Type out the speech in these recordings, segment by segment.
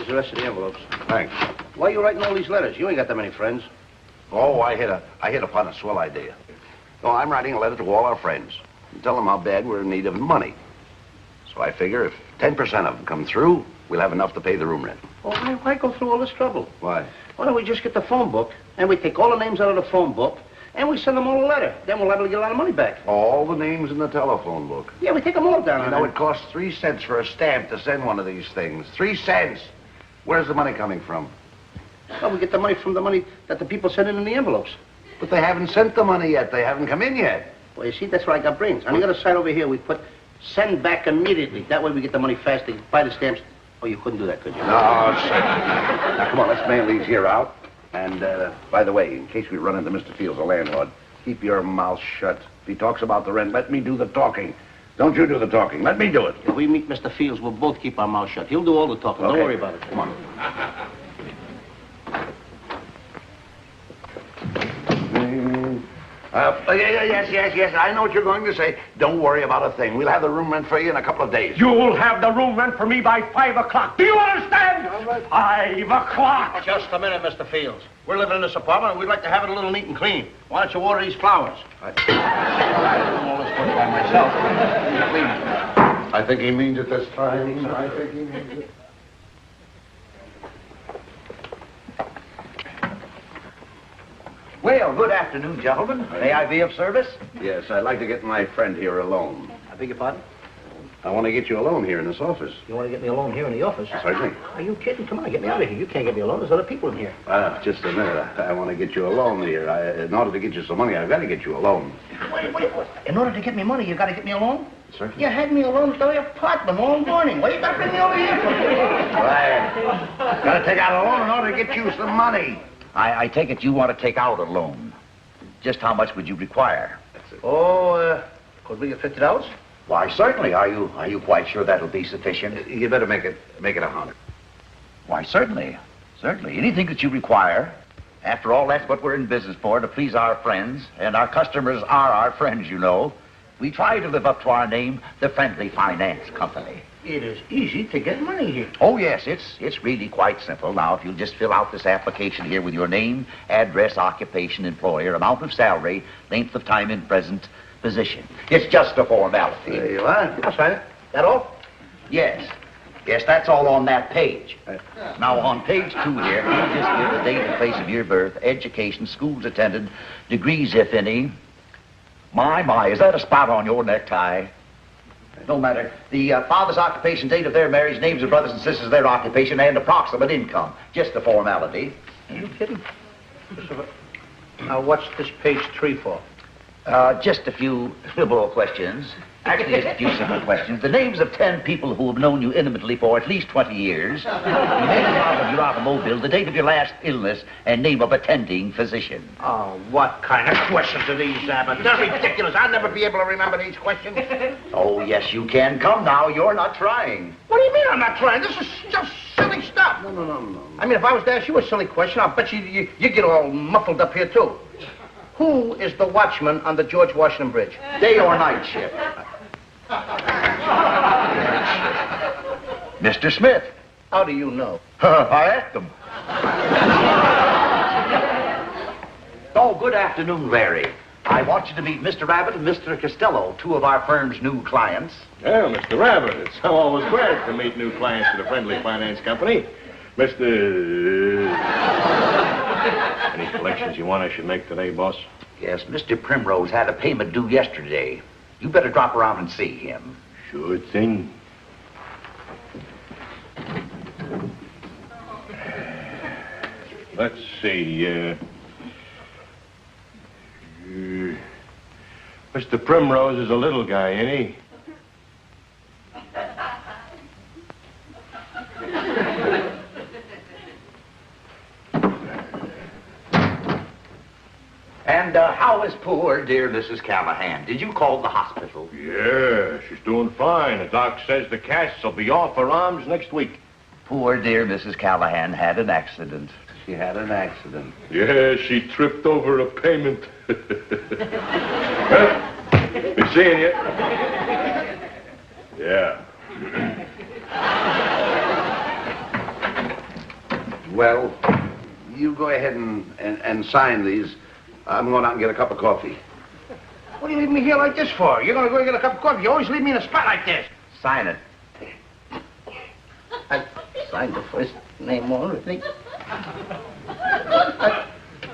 Here's the rest of the envelopes. Thanks. Why are you writing all these letters? You ain't got that many friends. Oh, I hit upon a swell idea. Oh, I'm writing a letter to all our friends and tell them how bad we're in need of money. So I figure if 10% of them come through, we'll have enough to pay the room rent. Well, why go through all this trouble? Why? Why don't we just get the phone book, and we take all the names out of the phone book, and we send them all a letter. Then we'll liable to get a lot of money back. All the names in the telephone book. Yeah, we take them all down. You know, it costs 3 cents for a stamp to send one of these things. 3 cents. Where's the money coming from? Well, we get the money from the money that the people send in the envelopes. But they haven't sent the money yet. They haven't come in yet. Well, you see, that's where I got brains. On the other side over here, we put send back immediately. That way we get the money fast. They buy the stamps. Oh, you couldn't do that, could you? No, sir. Now, come on, let's mail these here out. And, by the way, in case we run into Mr. Fields, the landlord, keep your mouth shut. If he talks about the rent, let me do the talking. Don't you do the talking. Let me do it. If we meet Mr. Fields, we'll both keep our mouths shut. He'll do all the talking. Okay. Don't worry about it. Come on. Yes. I know what you're going to say. Don't worry about a thing. We'll have the room rent for you in a couple of days. You'll have the room rent for me by 5 o'clock. Do you understand? 5 o'clock. Just a minute, Mr. Fields. We're living in this apartment, and we'd like to have it a little neat and clean. Why don't you water these flowers? I do all this work by myself. I think he means it this time. I think he means it. Well, good afternoon, gentlemen. May I be of service? Yes, I'd like to get my friend here alone. I beg your pardon? I want to get you alone here in this office. You want to get me alone here in the office? Certainly. Are you kidding? Come on, get me out of here. You can't get me alone. There's other people in here. Just a minute. I want to get you alone here. In order to get you some money, I've got to get you alone. Wait. In order to get me money, you got to get me alone? Certainly. You had me alone at the apartment all morning. Why you got to bring me over here for? Right. Got to take out a loan in order to get you some money. I take it you want to take out a loan. Just how much would you require? Oh, could we get $50? Why, certainly. Are you quite sure that'll be sufficient? You better make it 100. Why, certainly. Certainly. Anything that you require. After all, that's what we're in business for, to please our friends. And our customers are our friends, you know. We try to live up to our name, the Friendly Finance Company. It is easy to get money here. Oh, yes, it's really quite simple. Now, if you'll just fill out this application here with your name, address, occupation, employer, amount of salary, length of time in present position. It's just a formality. There you are. I'll sign it. That all? Yes, that's all on that page. Now, on page 2 here, you just give the date and place of your birth, education, schools attended, degrees, if any. My, is that a spot on your necktie? No matter. The father's occupation, date of their marriage, names of brothers and sisters, their occupation, and approximate income. Just a formality. Are you kidding? Now, what's this page 3 for? Just a few liberal questions. Actually, just a few simple questions. The names of 10 people who have known you intimately for at least 20 years. The name of your automobile, the date of your last illness, and name of attending physician. Oh, what kind of questions are these, Abbott? They're ridiculous. I'll never be able to remember these questions. Oh, yes, you can. Come now. You're not trying. What do you mean I'm not trying? This is just silly stuff. No. I mean, if I was to ask you a silly question, I'll bet you get all muffled up here, too. Who is the watchman on the George Washington Bridge? Day or night shift? Mr. Smith. How do you know? I asked him. Oh, good afternoon, Larry. I want you to meet Mr. Abbott and Mr. Costello, 2 of our firm's new clients. Well, Mr. Abbott, it's always glad to meet new clients of the Friendly Finance Company. Mr. Any collections you want I should make today, boss? Yes, Mr. Primrose had a payment due yesterday. You better drop around and see him. Sure thing. Let's see, Mr. Primrose is a little guy, ain't he? And how is poor dear Mrs. Callahan? Did you call the hospital? Yeah, she's doing fine. The doc says the casts will be off her arms next week. Poor dear Mrs. Callahan had an accident. She had an accident. Yeah, she tripped over a payment. Well, be seeing you. Yeah. Well, you go ahead and sign these. I'm going out and get a cup of coffee. What are you leaving me here like this for? You're going to go get a cup of coffee. You always leave me in a spot like this. Sign it. I signed the first name already.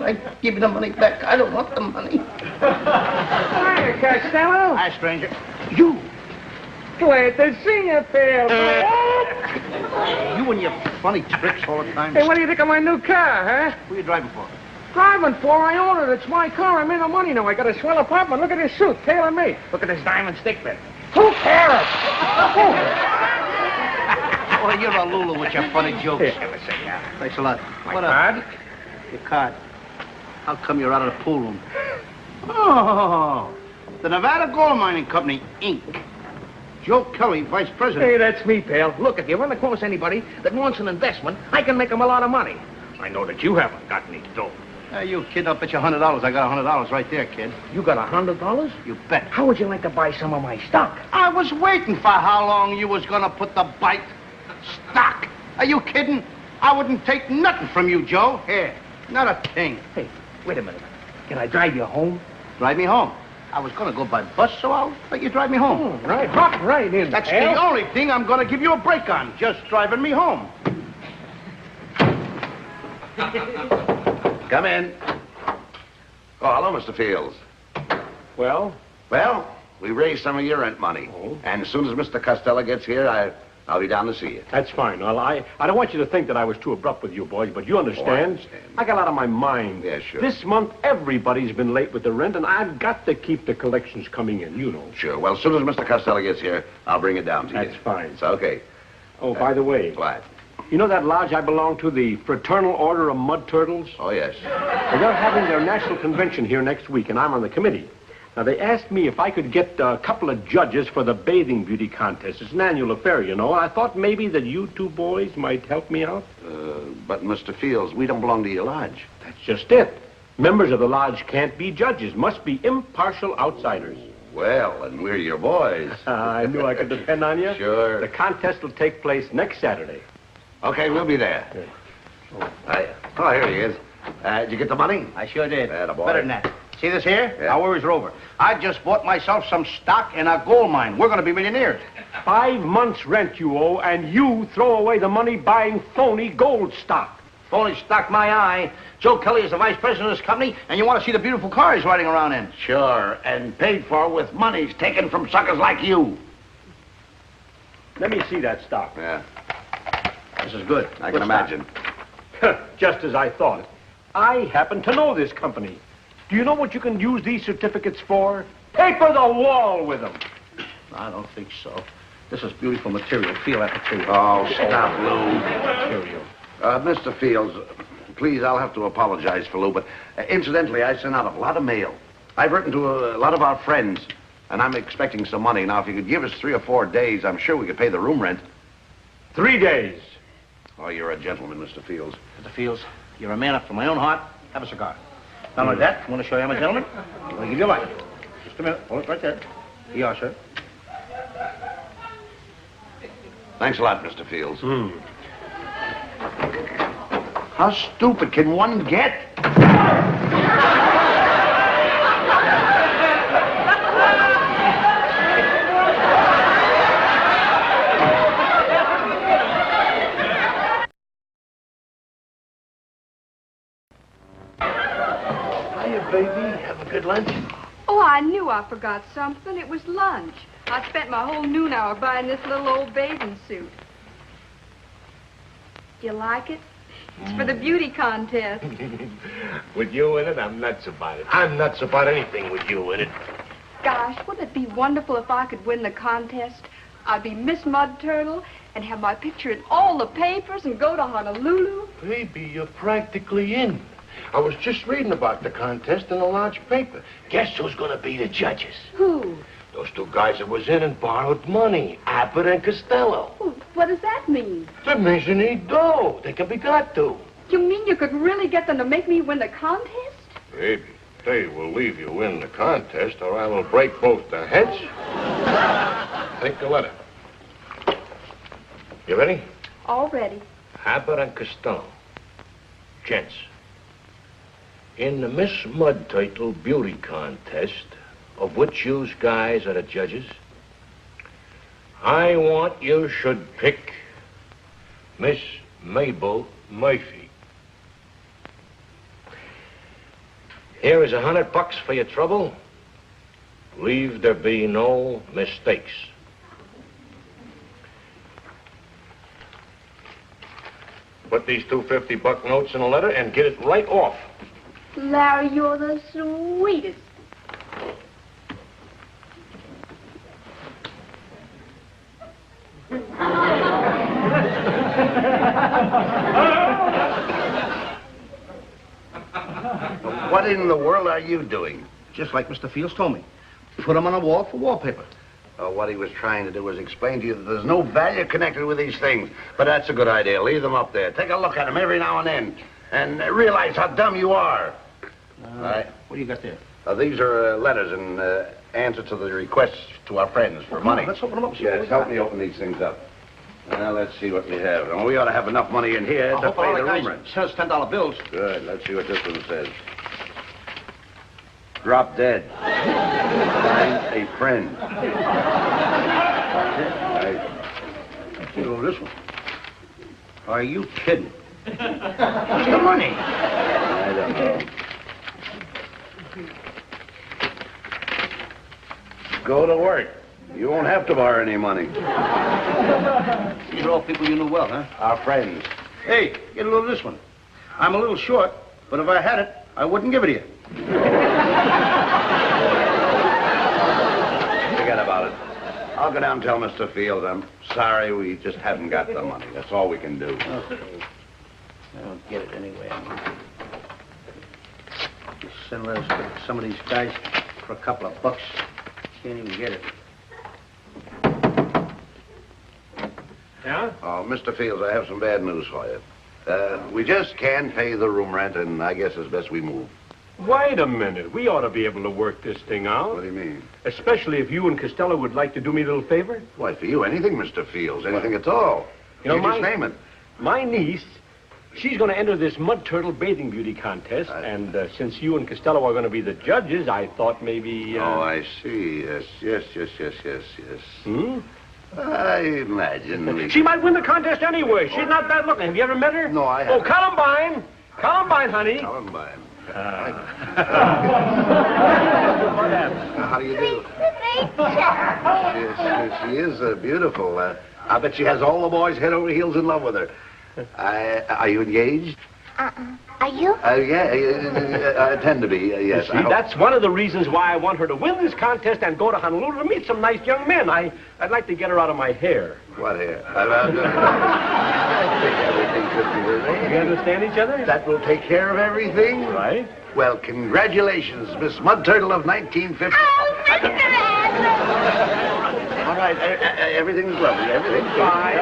I give you the money back. I don't want the money. Hiya, Costello. Hi, stranger. You. Glad to see you, pal. You and your funny tricks all the time. Hey, what do you think of my new car, huh? Who are you driving for? Driving for? I own it. It's my car. I'm in the money now. I got a swell apartment. Look at this suit, tailor-made. Look at this diamond stick bit. Who cares? Oh, you're a Lulu with your funny jokes. Here. Thanks a lot. My What card? Your card. How come you're out of the pool room? Oh, the Nevada Gold Mining Company, Inc. Joe Kelly, vice president. Hey, that's me, pal. Look, if you run across anybody that wants an investment, I can make them a lot of money. I know that you haven't got any dough. You kid, I'll bet you $100. I got $100 right there, kid. You got $100? You bet. How would you like to buy some of my stock? I was waiting for how long you was gonna put the bite. Stock. Are you kidding? I wouldn't take nothing from you, Joe. Here, not a thing. Hey, wait a minute. Can I drive you home? Drive me home. I was gonna go by bus, so I'll let you drive me home. Right, hop right in, That's pal. the only thing I'm gonna give you a break on, just driving me home. Come in. Oh, hello, Mr. Fields. Well, Well, we raised some of your rent money. Oh. And as soon as Mr. Costello gets here, I'll be down to see you. that's fine. Well, I don't want you to think that I was too abrupt with you boys, but you understand. Oh, I understand. I got out of my mind. Yeah, sure. This month, everybody's been late with the rent, and I've got to keep the collections coming in, you know. Sure. Well, as soon as Mr. Costello gets here, I'll bring it down to you. That's fine. It's okay. Oh, by the way, What? you know that lodge I belong to, the Fraternal Order of Mud Turtles? Oh, yes. Well, they're having their national convention here next week, and I'm on the committee. Now, they asked me if I could get a couple of judges for the bathing beauty contest. It's an annual affair, you know, and I thought maybe that you two boys might help me out. But, Mr. Fields, we don't belong to your lodge. That's just it. Members of the lodge can't be judges, must be impartial outsiders. Well, and we're your boys. I knew I could depend on you. Sure. The contest will take place next Saturday. Okay, we'll be there. Oh, here he is. Did you get the money? I sure did. Attaboy. Better than that. See this here? Yeah. Our worries are over. I just bought myself some stock in a gold mine. We're gonna be millionaires. 5 months' rent you owe, and you throw away the money buying phony gold stock. Phony stock my eye. Joe Kelly is the vice president of this company, and you want to see the beautiful car he's riding around in. Sure, and paid for with monies taken from suckers like you. Let me see that stock. Yeah, This is good. I Good can stock. imagine. Just as I thought. I happen to know this company. Do you know what you can use these certificates for? Paper the wall with them. I don't think so. This is beautiful material. Feel that material. Oh, stop, Lou. Material. Mr. Fields, please, I'll have to apologize for Lou, but incidentally, I sent out a lot of mail. I've written to a lot of our friends, and I'm expecting some money. Now, if you could give us 3 or 4 days, I'm sure we could pay the room rent. 3 days. Oh, you're a gentleman, Mr. Fields. Mr. Fields, you're a man after my own heart. Have a cigar. Not only that, I want to show you I'm a gentleman. I'm going to give you a light. Just a minute. Hold it right there. Here you are, sir. Thanks a lot, Mr. Fields. How stupid can one get? Hiya, baby. Have a good lunch. Oh, I knew I forgot something. It was lunch. I spent my whole noon hour buying this little old bathing suit. Do you like it? It's for the beauty contest. With you in it, I'm nuts about it. I'm nuts about anything with you in it. Gosh, wouldn't it be wonderful if I could win the contest? I'd be Miss Mud Turtle and have my picture in all the papers and go to Honolulu. Baby, you're practically in. I was just reading about the contest in the lodge paper. Guess who's going to be the judges? Who? Those 2 guys that was in and borrowed money, Abbott and Costello. Well, what does that mean? That means you need dough. They can be got to. You mean you could really get them to make me win the contest? Baby, they will leave you win the contest, or I will break both the heads. Take the letter. You ready? Already. Abbott and Costello. Gents, in the Miss Mud Turtle Beauty Contest, of which you guys are the judges, I want you should pick Miss Mabel Murphy. Here is $100 for your trouble. Leave there be no mistakes. Put these two $50 notes in a letter and get it right off. Larry, you're the sweetest. What in the world are you doing? Just like Mr. Fields told me. Put them on a wall for wallpaper. What he was trying to do was explain to you that there's no value connected with these things. But that's a good idea. Leave them up there. Take a look at them every now and then. And realize how dumb you are. All right. What do you got there? These are letters in answer to the requests to our friends for money. Let's open them up. Yes, help me open these things up. Now, let's see what we have. And we ought to have enough money in here to pay the room rent. Send us $10 bills. Good. Let's see what this one says. Drop dead. Find a friend. Let's see over this one. Are you kidding? What's the money? I don't know. Go to work. You won't have to borrow any money. These are all people you knew well, huh? Our friends. Hey, get a load of this one. I'm a little short, but if I had it, I wouldn't give it to you. Forget about it. I'll go down and tell Mr. Fields I'm sorry we just haven't got the money. That's all we can do. Okay. I don't get it anyway. Just send letters to some of these guys for a couple of bucks. Can't even get it. Yeah? Oh, Mr. Fields, I have some bad news for you. We just can't pay the room rent, and I guess it's best we move. Wait a minute. We ought to be able to work this thing out. What do you mean? Especially if you and Costello would like to do me a little favor. Why, for you, anything, Mr. Fields, anything at all. You know, just name it. My niece, she's going to enter this Mud Turtle Bathing Beauty Contest, and since you and Costello are going to be the judges, I thought maybe... Oh, I see. Yes. Hmm? I imagine. She might win the contest anyway. She's not bad looking. Have you ever met her? No, I haven't. Oh, Columbine. Columbine, honey. Columbine. What happened? How do you do? She is beautiful. I bet she has all the boys head over heels in love with her. Are you engaged? Are you? I tend to be, yes. See, that's one of the reasons why I want her to win this contest and go to Honolulu to meet some nice young men. I'd like to get her out of my hair. What hair? I think everything should be the We understand each other? That will take care of everything? Right. Well, congratulations, Miss Mud Turtle of 1950. Oh, Mr. Adler! All right, everything's lovely. Everything's fine.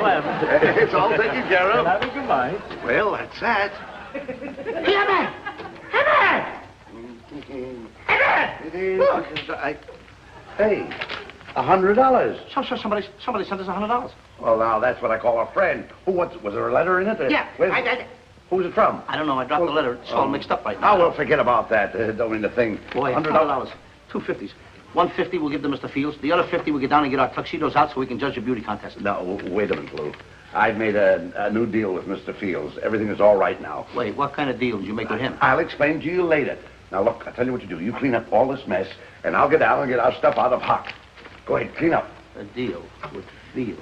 It's all taken care of. Have a good night. Well, that's that. Hey, $100. Somebody sent us $100. Well, now, that's what I call a friend. Was there a letter in it? Yeah, Who's it from? I don't know. I dropped the letter. It's all mixed up right now. Oh, well, forget about that. Don't mean to think. Boy, $100. Two 50s. 150 we'll give to Mr. Fields. The other 50 we'll get down and get our tuxedos out so we can judge the beauty contest. No, wait a minute, Lou. I've made a new deal with Mr. Fields. Everything is all right now. Wait, what kind of deal did you make with him? I'll explain to you later. Now, look, I'll tell you what you do. You clean up all this mess, and I'll get down and get our stuff out of hock. Go ahead, clean up. A deal with Fields.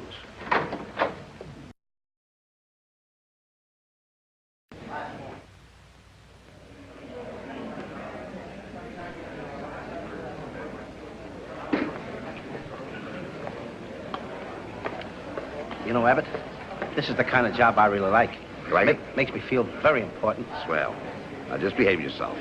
You know, Abbott, this is the kind of job I really like. Like? Makes me feel very important. Swell. Now, just behave yourself.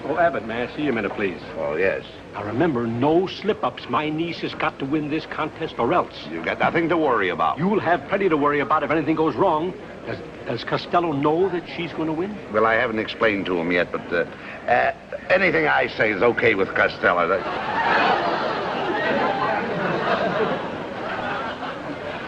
Oh, Abbott, may I see you a minute, please? Oh, yes. Now, remember, no slip-ups. My niece has got to win this contest or else. You've got nothing to worry about. You'll have plenty to worry about if anything goes wrong. Does Costello know that she's going to win? Well, I haven't explained to him yet, but anything I say is okay with Costello.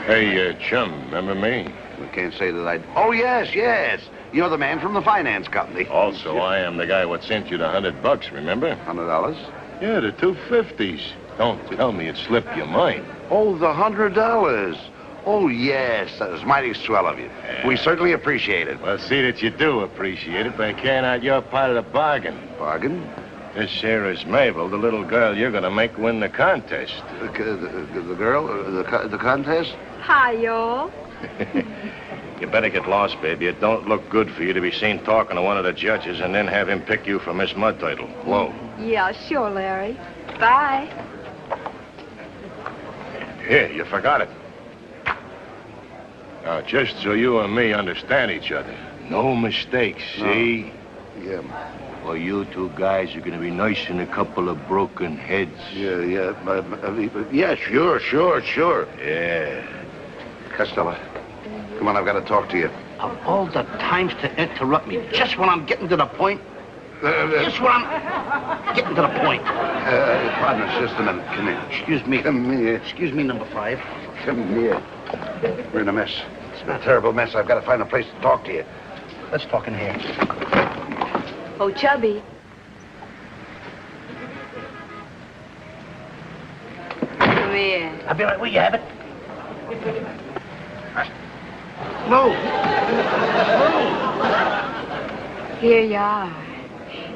Hey, chum, remember me? I can't say that I... Oh, yes, yes. You're the man from the finance company. Also, I am the guy what sent you the $100, remember? $100? Yeah, the 250s. Don't tell me it slipped your mind. Oh, the $100. Oh, yes. That was mighty swell of you. Yeah. We certainly appreciate it. Well, see that you do appreciate it by carrying out your part of the bargain. Bargain? This here is Mabel, the little girl you're going to make win the contest. The girl? The contest? Hi, y'all. You better get lost, baby. It don't look good for you to be seen talking to one of the judges and then have him pick you for Miss Mud Turtle. Whoa. Yeah, sure, Larry. Bye. Here, you forgot it. Now, just so you and me understand each other, no mistakes, see? Yeah. Well, you two guys are going to be nursing a couple of broken heads. Yeah. Yeah, sure. Yeah. Costello, come on, I've got to talk to you. Of all the times to interrupt me, just when I'm getting to the point. Just when I'm getting to the point. Partner, just a minute. Come here. Excuse me. Come here. Excuse me, number 5. Come here. We're in a mess. It's a terrible mess. I've got to find a place to talk to you. Let's talk in here. Oh, Chubby. Come here. I'll be right where you have it. No. Here you are.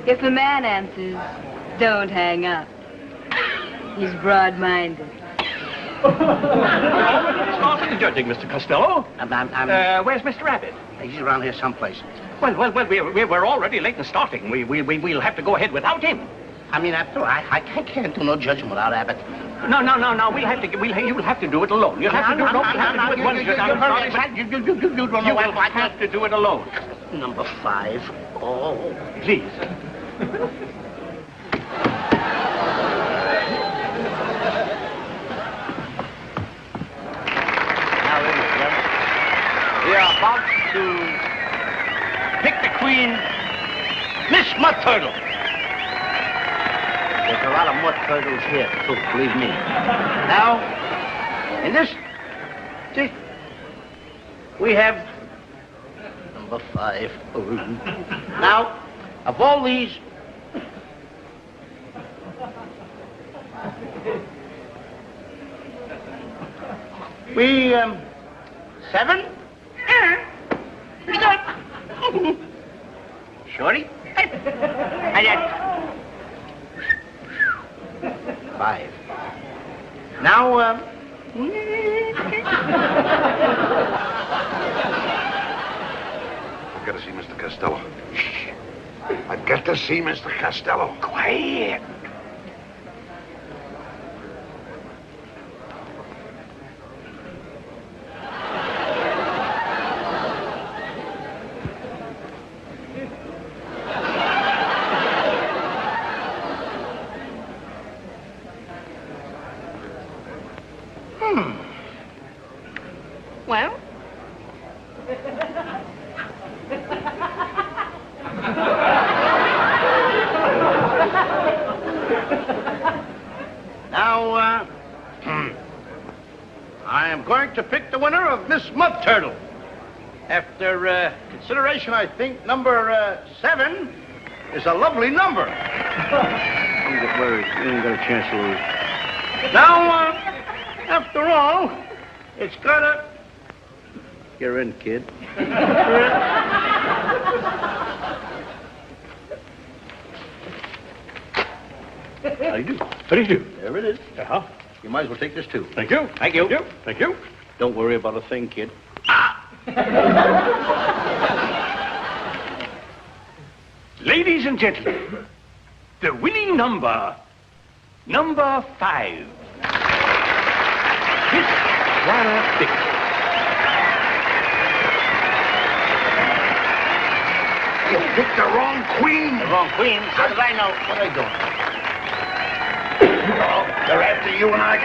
If the man answers, don't hang up. He's broad-minded. Start with the judging, Mr. Costello. Where's Mr. Abbott? He's around here someplace. Well, we're already late in starting. We'll have to go ahead without him. I mean, after all, I can't do no judging without Abbott. No. You'll have to do it alone. You'll have to do it alone. You'll have to do it one judge. I'm sorry, but You don't know you why will I have to do it alone. Number 5. Oh. Please. Now, ladies and gentlemen, we are about to pick the queen, Miss Mud Turtle. There's a lot of mud turtles here, too, believe me. Now, in this, we have number 5. Now, of all these, we, 7? Shorty? And that. 5. Now, I've got to see Mr. Costello. Shh. I've got to see Mr. Costello. Quiet. Well? Now, I am going to pick the winner of Miss Mud Turtle. After consideration, I think number 7 is a lovely number. Don't get worried. You ain't got a chance to lose. Now, after all, it's gotta... You're in, kid. How do you do? How do you do? There it is. Uh-huh. You might as well take this, too. Thank you. Thank you. Thank you. Don't worry about a thing, kid. Ladies and gentlemen, the winning number 5. Miss Clara Bick. You picked the wrong queen. The wrong queen? How did I know? What are they doing? Oh, they're after you and I.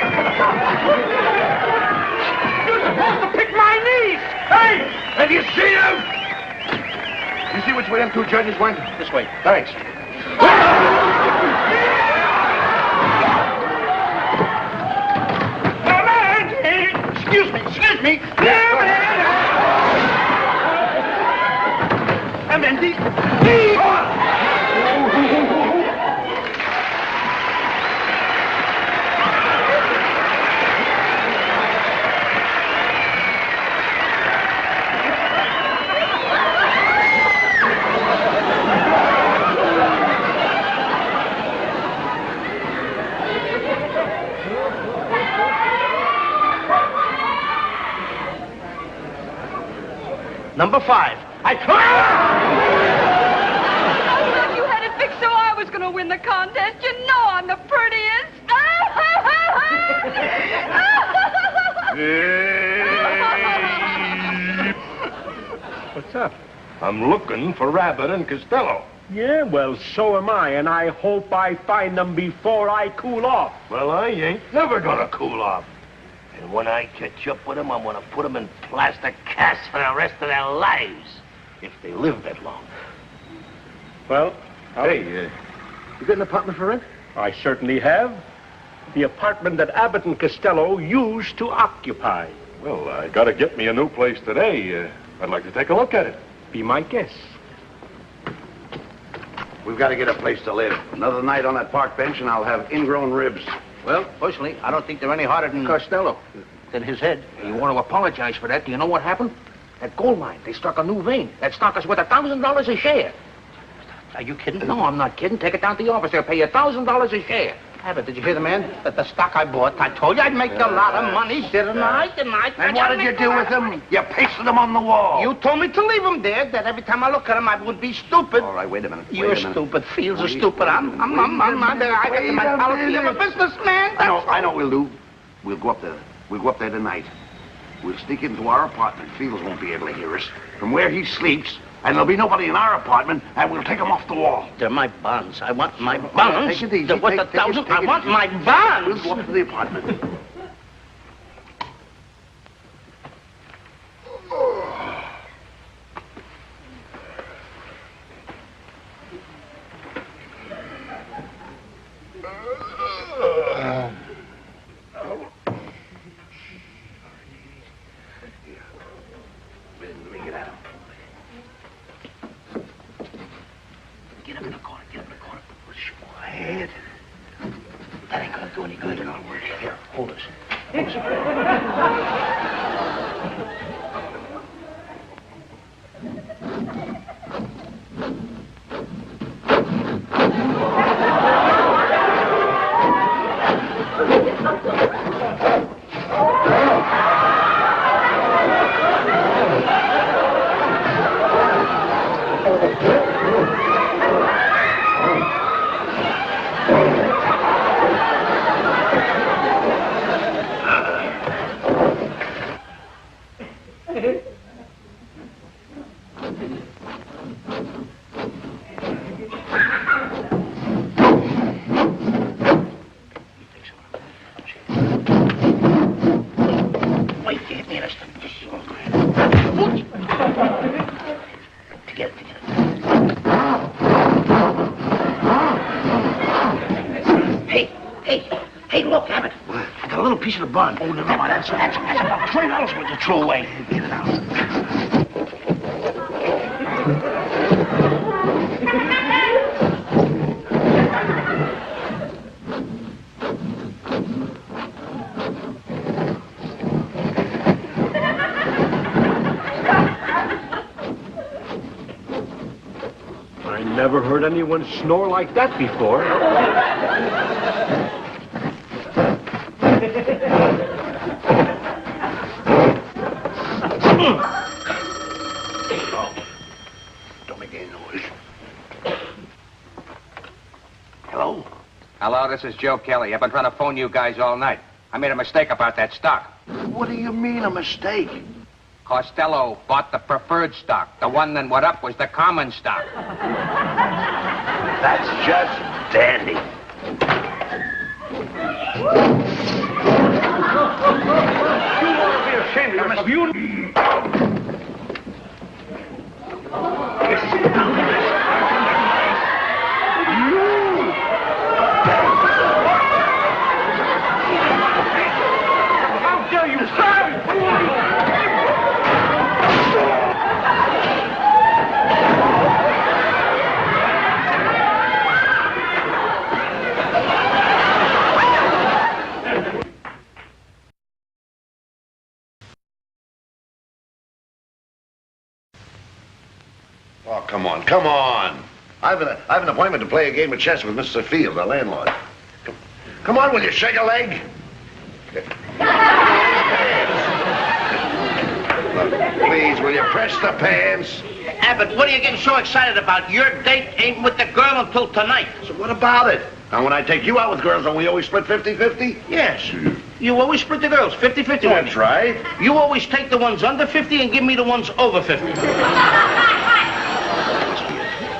You're supposed to pick my niece. Hey! Have you seen him? You see which way them 2 judges went? This way. Thanks. Excuse me. Yeah, Exactamente. Number 5. I thought you had it fixed so I was going to win the contest. You know I'm the prettiest. What's up? I'm looking for Abbott and Costello. Yeah, well, so am I, and I hope I find them before I cool off. Well, I ain't never gonna cool off. And when I catch up with them, I'm gonna put them in plastic casts for the rest of their lives. If they live that long. Well, Hey, you got an apartment for rent? I certainly have. The apartment that Abbott and Costello used to occupy. Well, I gotta get me a new place today. I'd like to take a look at it. Be my guest. We've got to get a place to live. Another night on that park bench, and I'll have ingrown ribs. Well, personally, I don't think they're any harder than Costello. Than his head. You want to apologize for that. Do you know what happened? That gold mine, they struck a new vein. That stock is worth $1,000 a share. Are you kidding? No, I'm not kidding. Take it down to the office. They'll pay you $1,000 a share. Abbott, did you hear the man? That the stock I bought, I told you I'd make a lot of money, didn't I? Didn't I? And what did you do with them? You pasted them on the wall. You told me to leave them there, that every time I look at them, I would be stupid. All right, wait a minute. You're stupid. Fields are stupid. I'm I got my policy. I'm a businessman. I know what we'll do. We'll go up there tonight. We'll sneak into our apartment. Fields won't be able to hear us. From where he sleeps, and there'll be nobody in our apartment, and we'll take them off the wall. They're my bonds. I want my bonds. Take it easy. They're worth $1,000. I want my bonds. We'll go up to the apartment. Get up in the corner. Push your head. That ain't gonna do any good. Here, hold us. Wait, you hit me in the stomach. Together. Hey, look, Abbott. What? I got a little piece of the bun. Oh, no, that's about $20 worth to throw away. Get it out. I never heard anyone snore like that before. Don't make any noise. Hello? Hello, this is Joe Kelly. I've been trying to phone you guys all night. I made a mistake about that stock. What do you mean, a mistake? Costello bought the preferred stock. The one that went up was the common stock. That's just dandy. Of you. How dare you stop? Oh, come on, come on. I've an appointment to play a game of chess with Mr. Fields, our landlord. Come on, will you shake a leg? Please, will you press the pants? Abbott, what are you getting so excited about? Your date ain't with the girl until tonight. So what about it? Now, when I take you out with girls, don't we always split 50-50? Yes. You always split the girls, 50-50. That's right. You always take the ones under 50 and give me the ones over 50.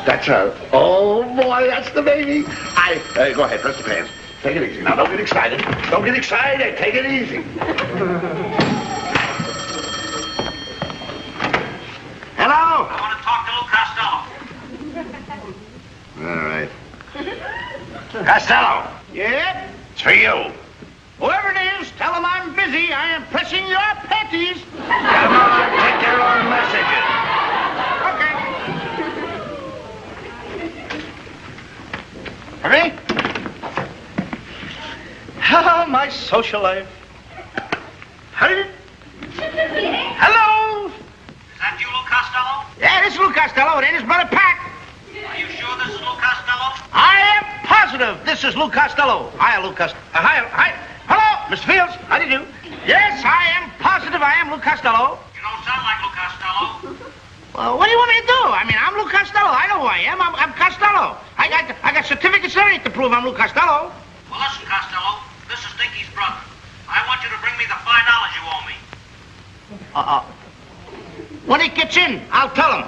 That's her. Oh, boy, that's the baby. Go ahead, press the pants. Take it easy. Now, don't get excited. Don't get excited. Take it easy. Hello? I want to talk to Lou Costello. All right. Costello, Yeah? it's for you. Whoever it is, tell him I'm busy. I am pressing your panties. Come on, take your own messages. Okay. Ready? Oh, my social life. Hurry. Hello? Is that you, Lou Costello? Yeah, this is Lou Costello. It ain't his brother Pat. Are you sure this is Lou Costello? I am positive this is Lou Costello. Hi, Lou Costello. Hi. Hello, Mr. Fields. How do you do? Yes, I am positive I am Lou Costello. You don't sound like Lou Costello. Well, what do you want me to do? I mean, I'm Lou Costello. I know who I am. I'm Costello. I got certificates and everything to prove I'm Lou Costello. Well, listen, Costello. This is Dinky's brother. I want you to bring me the $5 you owe me. When he gets in, I'll tell him.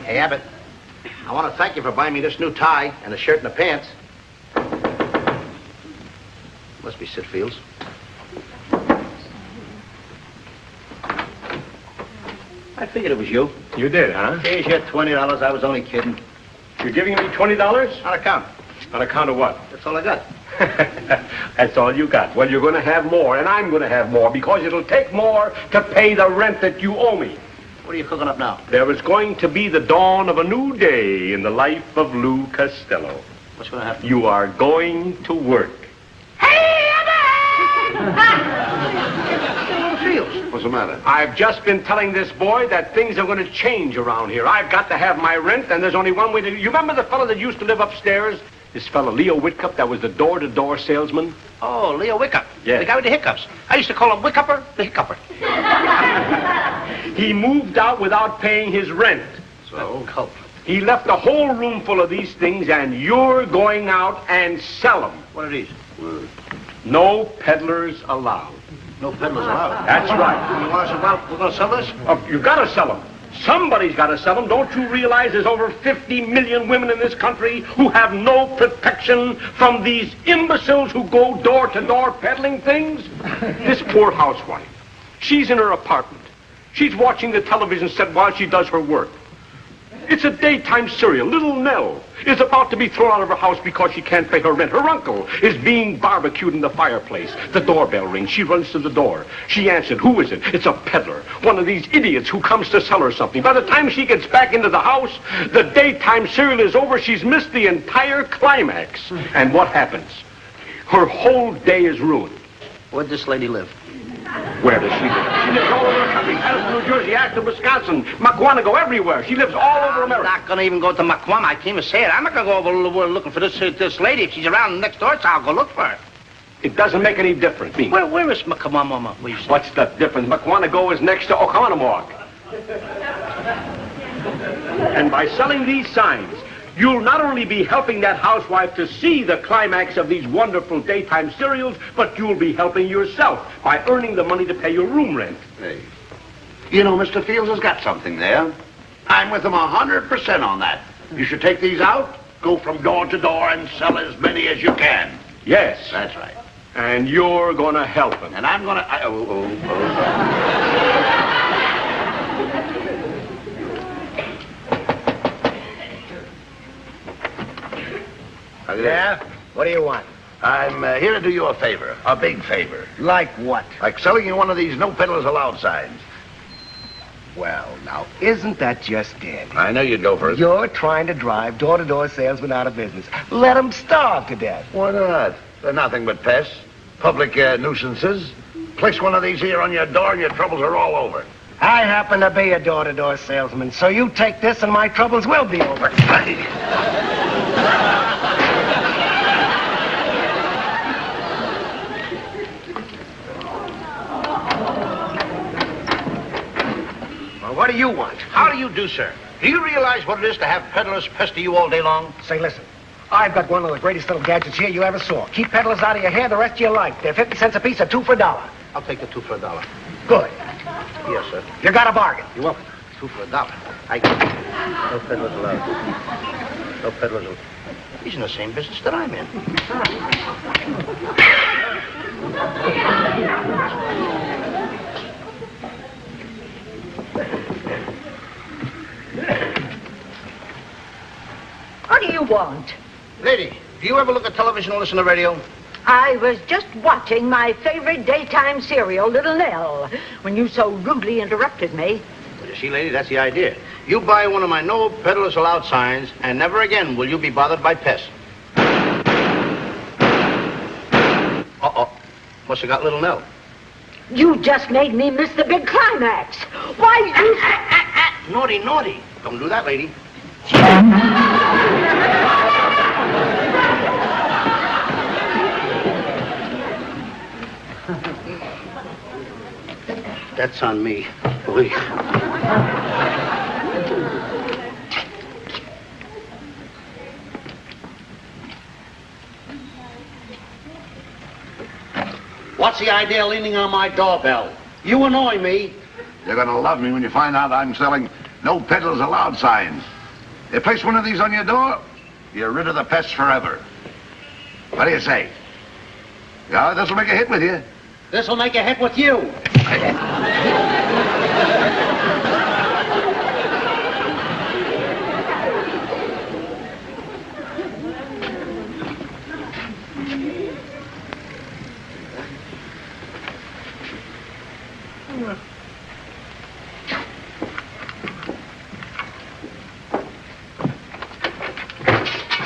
Hey, Abbott, I want to thank you for buying me this new tie and a shirt and the pants. Must be Sid Fields. I figured it was you. You did, huh? Here's your $20. I was only kidding. You're giving me $20? On account. On account of what? That's all I got. That's all you got. Well, you're going to have more, and I'm going to have more, because it'll take more to pay the rent that you owe me. What are you cooking up now? There is going to be the dawn of a new day in the life of Lou Costello. What's going to happen? You are going to work. Hey, Abbott! Fields. What's the matter? I've just been telling this boy that things are going to change around here. I've got to have my rent, and there's only one way to... You remember the fellow that used to live upstairs? This fellow, Leo Whitcup, that was the door-to-door salesman? Oh, Leo Wickup. Yes. The guy with the hiccups. I used to call him Wickupper, the Hiccupper. He moved out without paying his rent. So? He left a whole room full of these things, and you're going out and sell them. What are these? No peddlers allowed. No peddlers allowed. That's right. You want us to, we're going to sell this? You've got to sell them. Somebody's got to sell them. Don't you realize there's over 50 million women in this country who have no protection from these imbeciles who go door to door peddling things? This poor housewife, she's in her apartment. She's watching the television set while she does her work. It's a daytime serial. Little Nell is about to be thrown out of her house because she can't pay her rent. Her uncle is being barbecued in the fireplace. The doorbell rings. She runs to the door. She answered. Who is it? It's a peddler. One of these idiots who comes to sell her something. By the time she gets back into the house, the daytime serial is over. She's missed the entire climax. And what happens? Her whole day is ruined. Where'd this lady live? Where does she live? She lives all over the country. Patterson, New Jersey, Ashton, Wisconsin, Maquanago, everywhere. She lives all over America. I'm not going to even go to Maquama. I can't even say it. I'm not going to go over the world looking for this lady. If she's around next door, so I'll go look for her. It doesn't make any difference. Where is Maquama? What's the difference? Maquanago is next to Oconomowoc. And by selling these signs, you'll not only be helping that housewife to see the climax of these wonderful daytime serials, but you'll be helping yourself by earning the money to pay your room rent. Hey, you know, Mr. Fields has got something there. I'm with him 100% on that. You should take these out, go from door to door, and sell as many as you can. Yes. That's right. And you're going to help him. And I'm going to... Yeah? What do you want? I'm here to do you a favor, a big favor. Like what? Like selling you one of these no peddlers allowed signs. Well, now, isn't that just dandy? I know you'd go for it. You're trying to drive door-to-door salesmen out of business. Let them starve to death. Why not? They're nothing but pests. public nuisances. Place one of these here on your door and your troubles are all over. I happen to be a door-to-door salesman, so you take this and my troubles will be over. Well, what do you want? How do you do, sir? Do you realize what it is to have peddlers pester you all day long? Say, listen. I've got one of the greatest little gadgets here you ever saw. Keep peddlers out of your hair the rest of your life. They're 50 cents a piece or 2 for $1. I'll take the 2 for $1. Good. Yes, sir. You got a bargain. You're welcome. 2 for $1. No peddlers allowed. No peddlers allowed. He's in the same business that I'm in. What do you want? Lady, do you ever look at television or listen to radio? I was just watching my favorite daytime serial, Little Nell, when you so rudely interrupted me. Well, you see, lady, that's the idea. You buy one of my no peddlers allowed signs, and never again will you be bothered by pests. Uh-oh. Must have got Little Nell. You just made me miss the big climax. Why, you... Naughty, naughty. Don't do that, lady. That's on me. Believe. What's the idea of leaning on my doorbell? You annoy me. You're gonna love me when you find out I'm selling no peddlers allowed signs. You place one of these on your door, you're rid of the pests forever. What do you say? Yeah, this'll make a hit with you. This'll make a hit with you.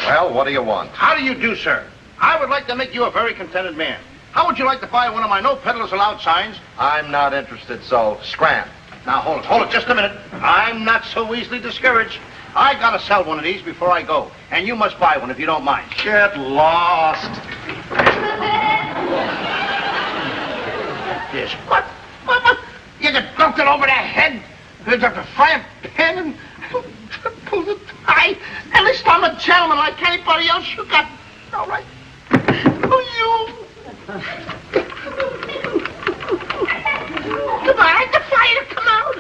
Well, what do you want? How do you do, sir? I would like to make you a very contented man. How would you like to buy one of my no peddlers allowed signs? I'm not interested, so scram. Now, hold it just a minute. I'm not so easily discouraged. I gotta sell one of these before I go, and you must buy one if you don't mind. Get lost. Yes. What? You get dunked it over the head? You got the frying pan and pull the tie? At least I'm a gentleman like anybody else. You got... All right. Oh, you... Come on, I defy you to come out.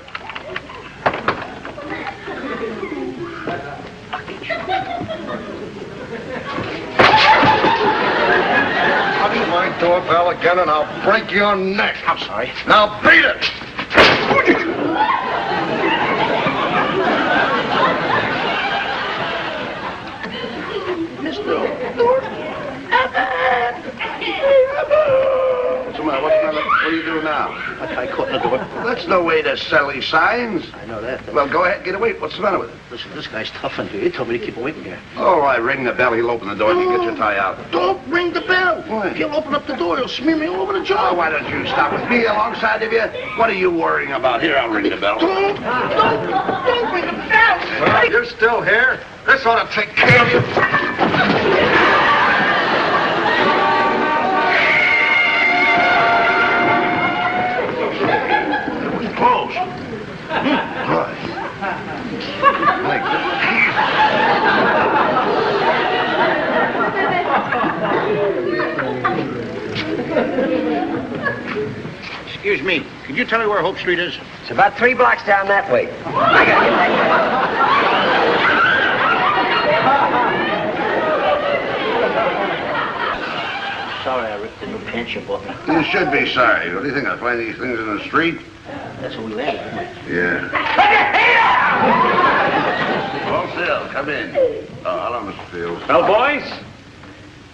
Touch my doorbell again and I'll break your neck. I'm sorry. Now beat it! What's the matter? What do you do now? I caught in the door. That's no way to sell these signs. I know that. Well, go ahead, get away. What's the matter with it? Listen, this guy's tough on you. He told me to keep away from here. All right, ring the bell. He'll open the door and you can get your tie out. Don't ring the bell. Why? He'll open up the door. He'll smear me all over the Oh, job. why don't you stop with me alongside of you? What are you worrying about? Here, I'll ring the bell. Don't ring the bell. Well, you're still here. This ought to take care of you. Close. Excuse me. Could you tell me where Hope Street is? It's about 3 blocks down that way. I gotta get back. Sorry I ripped the new pants you bought me. You should be sorry. What do you think? I find these things in the street? That's what we landed, isn't it? Yeah. Hold still. Come in. Oh, hello, Mr. Fields. Well, boys,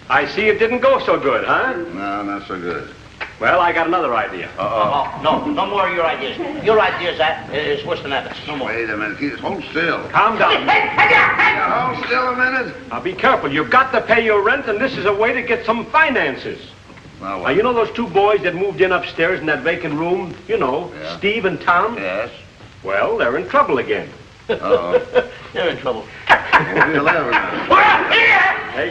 I see it didn't go so good, huh? No, not so good. Well, I got another idea. Oh, no more of your ideas. Your ideas is worse than Abbott's. No more. Wait a minute. Hold still. Calm down. Now, hold still a minute. Now, be careful. You've got to pay your rent, and this is a way to get some finances. Now, You know those two boys that moved in upstairs in that vacant room? You know, Yeah. Steve and Tom? Yes. Well, they're in trouble again. Uh-oh. You're in trouble.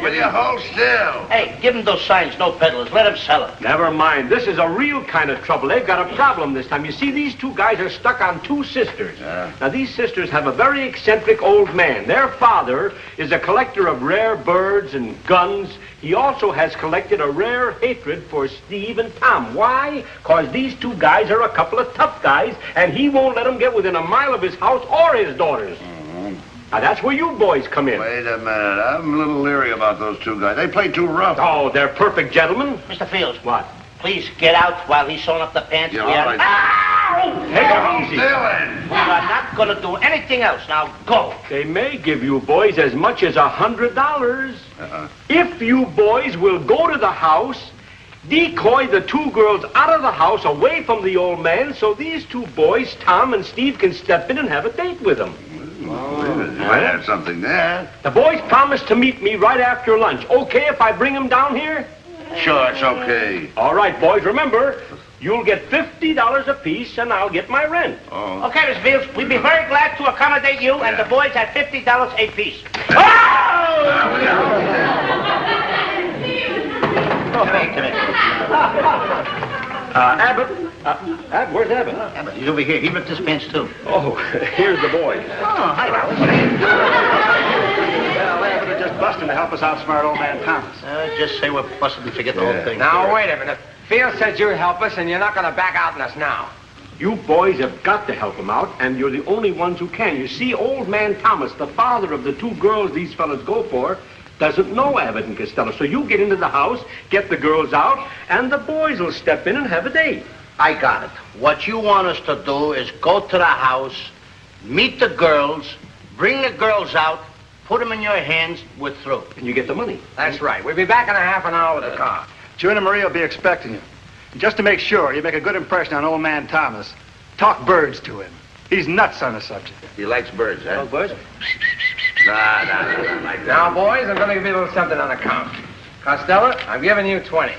Will you hold still? Hey, give him those signs, no peddlers. Let him sell it. Never mind. This is a real kind of trouble. They've got a problem this time. You see, these two guys are stuck on two sisters. Yeah. Now, these sisters have a very eccentric old man. Their father is a collector of rare birds and guns. He also has collected a rare hatred for Steve and Tom. Why? Because these two guys are a couple of tough guys, and he won't let them get within a mile of his house or his daughters. Now, that's where you boys come in. Wait a minute. I'm a little leery about those two guys. They play too rough. Oh, they're perfect gentlemen. Mr. Fields. What? Please get out while he's sewing up the pants. Yeah, We all are- right. Ow! Take it easy. Dylan! We are not going to do anything else. Now, go. They may give you boys as much as $100 if you boys will go to the house, decoy the two girls out of the house away from the old man so these two boys, Tom and Steve, can step in and have a date with them. You might have something there. The boys promised to meet me right after lunch. Okay if I bring them down here? Sure, it's okay. All right, boys, remember, you'll get $50 apiece and I'll get my rent. Oh. Okay, Mr. Fields, we'd be very glad to accommodate you and the boys at $50 apiece. Abbott? Abbott, where's Abbott? Abbott, he's over here. He ripped his pants, too. Oh, here's the boy. Oh, hi, Alice. Well, Abbott just busting to help us outsmart old man Thomas. Just say we're busted and forget the whole thing. Now, wait a minute. Fields said you'd help us, and you're not going to back out on us now. You boys have got to help him out, and you're the only ones who can. You see, old man Thomas, the father of the two girls these fellas go for, doesn't know Abbott and Costello. So you get into the house, get the girls out, and the boys will step in and have a date. I got it. What you want us to do is go to the house, meet the girls, bring the girls out, put them in your hands, we're through. And you get the money. That's right. We'll be back in a half an hour with the car. June and Maria will be expecting you. And just to make sure you make a good impression on old man Thomas, talk birds to him. He's nuts on the subject. He likes birds, huh? Oh, birds? Nah, like that. Now, boys, I'm going to give you a little something on account. Costello, I'm giving you 20.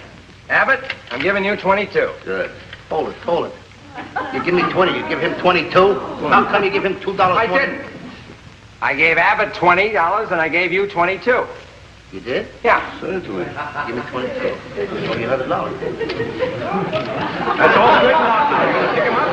Abbott, I'm giving you 22. Good. Hold it. You give me 20, you give him 22? How come you give him $2 more? I didn't. I gave Abbott $20, and I gave you 22. You did? Yeah. Certainly. Give me 22. Oh, you had $1. That's all good enough. You going to pick him up?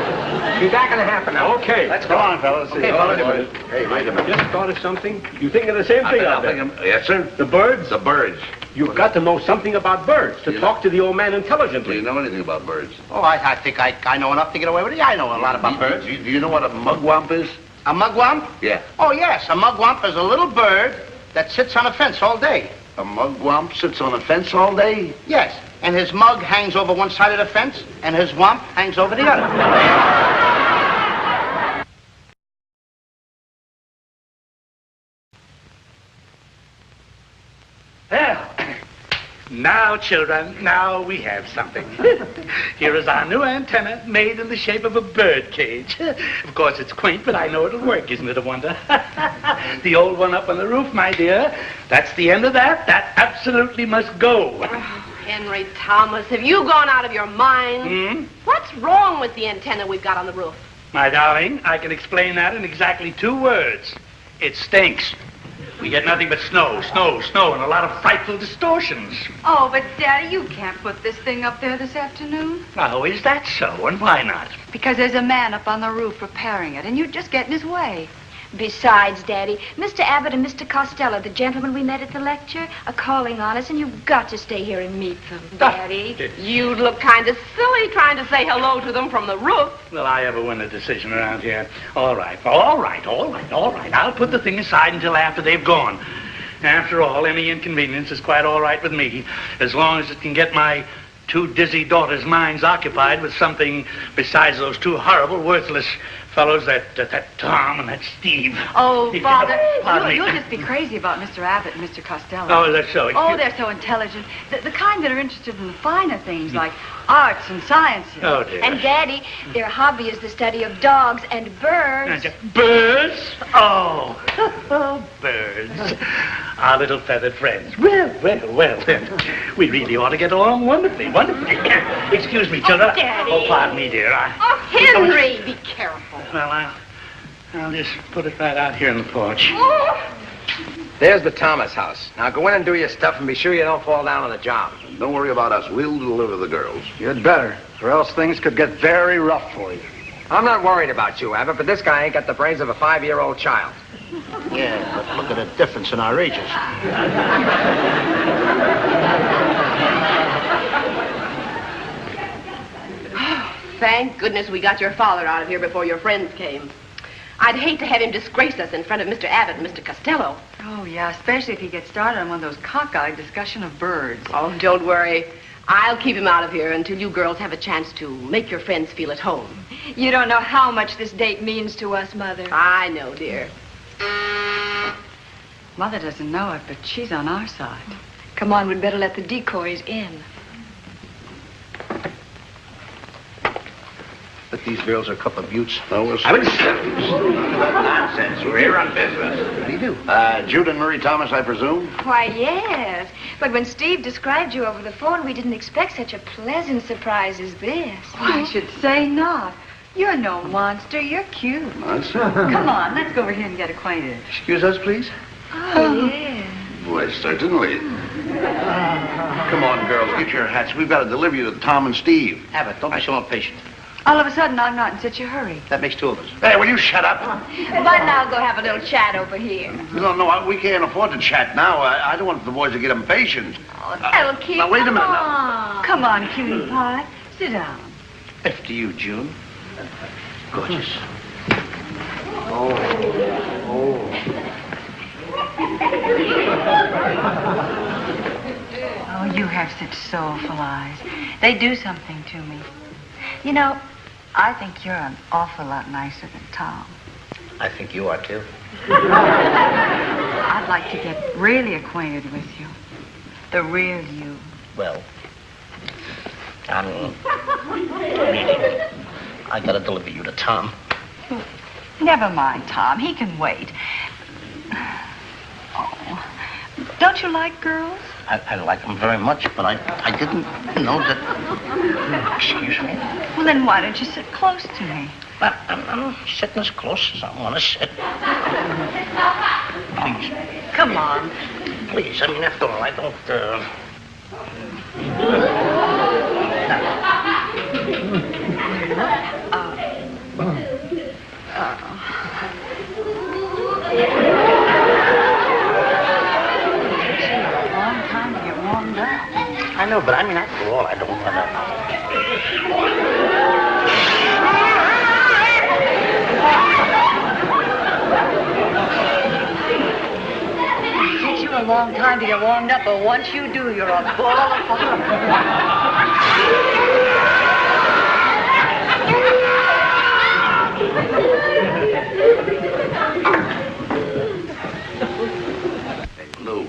Be back in a half an hour. Okay. Let's Come go. on, fellas. Okay, fellas. Hey, wait a minute. Just thought of something. You thinking of the same thing out there? Yes, sir? The birds? The birds. You've got to know something about birds to talk to the old man Do intelligently. you know anything about birds? Oh, I think I know enough to get away with it. Yeah, I know a lot about birds. Do you know what a mugwump is? A mugwump? Yeah. Oh, yes. A mugwump is a little bird that sits on a fence all day. A mugwump sits on a fence all day? Yes. And his mug hangs over one side of the fence, and his wump hangs over the other. Well, now, children, now we have something. Here is our new antenna made in the shape of a bird cage. Of course, it's quaint, but I know it'll work. Isn't it a wonder? The old one up on the roof, my dear, that's the end of that. That absolutely must go. Henry Thomas, have you gone out of your mind? What's wrong with the antenna we've got on the roof? My darling, I can explain that in exactly 2 words. It stinks. We get nothing but snow, and a lot of frightful distortions. Oh, but Daddy, you can't put this thing up there this afternoon. Now, is that so, and why not? Because there's a man up on the roof repairing it, and you'd just get in his way. Besides, Daddy, Mr. Abbott and Mr. Costello, the gentlemen we met at the lecture, are calling on us, and you've got to stay here and meet them. Daddy, you'd look kind of silly trying to say hello to them from the roof. Will I ever win a decision around here? All right. I'll put the thing aside until after they've gone. After all, any inconvenience is quite all right with me, as long as it can get my 2 dizzy daughters' minds occupied with something besides those 2 horrible, worthless Fellows, that Tom and that Steve. Oh, Father, Pardon me. you'll just be crazy about Mr. Abbott and Mr. Costello. Oh, that's so. Oh, they're so intelligent. The kind that are interested in the finer things like arts and sciences. Oh, dear. And, Daddy, their hobby is the study of dogs and birds. Birds? Oh, birds. Our little feathered friends. Well. We really ought to get along wonderfully. Excuse me, children. Oh, Daddy. Oh, pardon me, dear. Oh, Henry, be careful. Well, I'll just put it right out here on the porch. Oh. There's the Thomas house. Now go in and do your stuff and be sure you don't fall down on the job. Don't worry about us. We'll deliver the girls. You'd better, or else things could get very rough for you. I'm not worried about you, Abbott, but this guy ain't got the brains of a 5-year-old child. Yeah, but look at the difference in our ages. Thank goodness we got your father out of here before your friends came. I'd hate to have him disgrace us in front of Mr. Abbott and Mr. Costello. Oh, yeah, especially if he gets started on one of those cockeyed discussion of birds. Oh, don't worry. I'll keep him out of here until you girls have a chance to make your friends feel at home. You don't know how much this date means to us, Mother. I know, dear. Mother doesn't know it, but she's on our side. Come on, we'd better let the decoys in. But these girls are a couple of buttes. No, we'll see. Nonsense. We're here on business. What do you do? Jude and Marie Thomas, I presume? Why, yes. But when Steve described you over the phone, we didn't expect such a pleasant surprise as this. Why, I should say not. You're no monster. You're cute. Come on, let's go over here and get acquainted. Excuse us, please. Oh, yeah. Why, certainly. Come on, girls, get your hats. We've got to deliver you to Tom and Steve. Abbott, don't be so impatient. All of a sudden, I'm not in such a hurry. That makes two of us. Hey, will you shut up? But now go have a little chat over here. No, we can't afford to chat now. I don't want the boys to get impatient. Oh, that'll keep Now, wait a minute now. now. Come on, cutie pie. Sit down. After you, June. Gorgeous. Oh, you have such soulful eyes. They do something to me. You know, I think you're an awful lot nicer than Tom. I think you are, too. I'd like to get really acquainted with you. The real you. Well, really, I got to deliver you to Tom. Never mind, Tom. He can wait. Oh, don't you like girls? I like them very much, but I didn't know that... Excuse me? Well, then why don't you sit close to me? I'm sitting as close as I want to sit. Please. Come on. Please, I mean, after all, I don't, I know, but I mean, after all, I don't want to... It takes you a long time to get warmed up, but once you do, you're a ball of fire. Lou,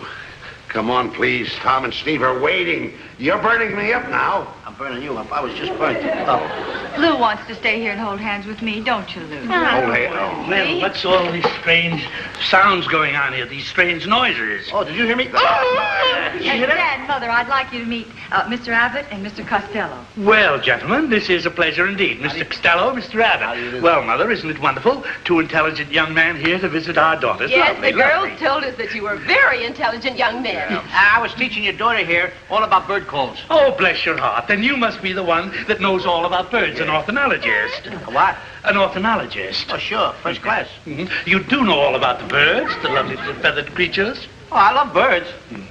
come on, please. Tom and Steve are waiting. You're burning me up now. I'm burning you up. I was just burnt up. Lou wants to stay here and hold hands with me, don't you, Lou? Well, what's all these strange sounds going on here? These strange noises? Oh, did you hear me? Dad, Mother, I'd like you to meet Mr. Abbott and Mr. Costello. Well, gentlemen, this is a pleasure indeed. Mr. Costello, Mr. Abbott. Well, Mother, isn't it wonderful? Two intelligent young men here to visit our daughters. Yes, Lovely, the girls lovely. told us that you were very intelligent young men. I was teaching your daughter here all about bird calls. Oh, bless your heart. Then you must be the one that knows all about birds, an ornithologist. What? An ornithologist. Oh, sure. First class. Mm-hmm. You do know all about the birds, the lovely little feathered creatures. Oh, I love birds.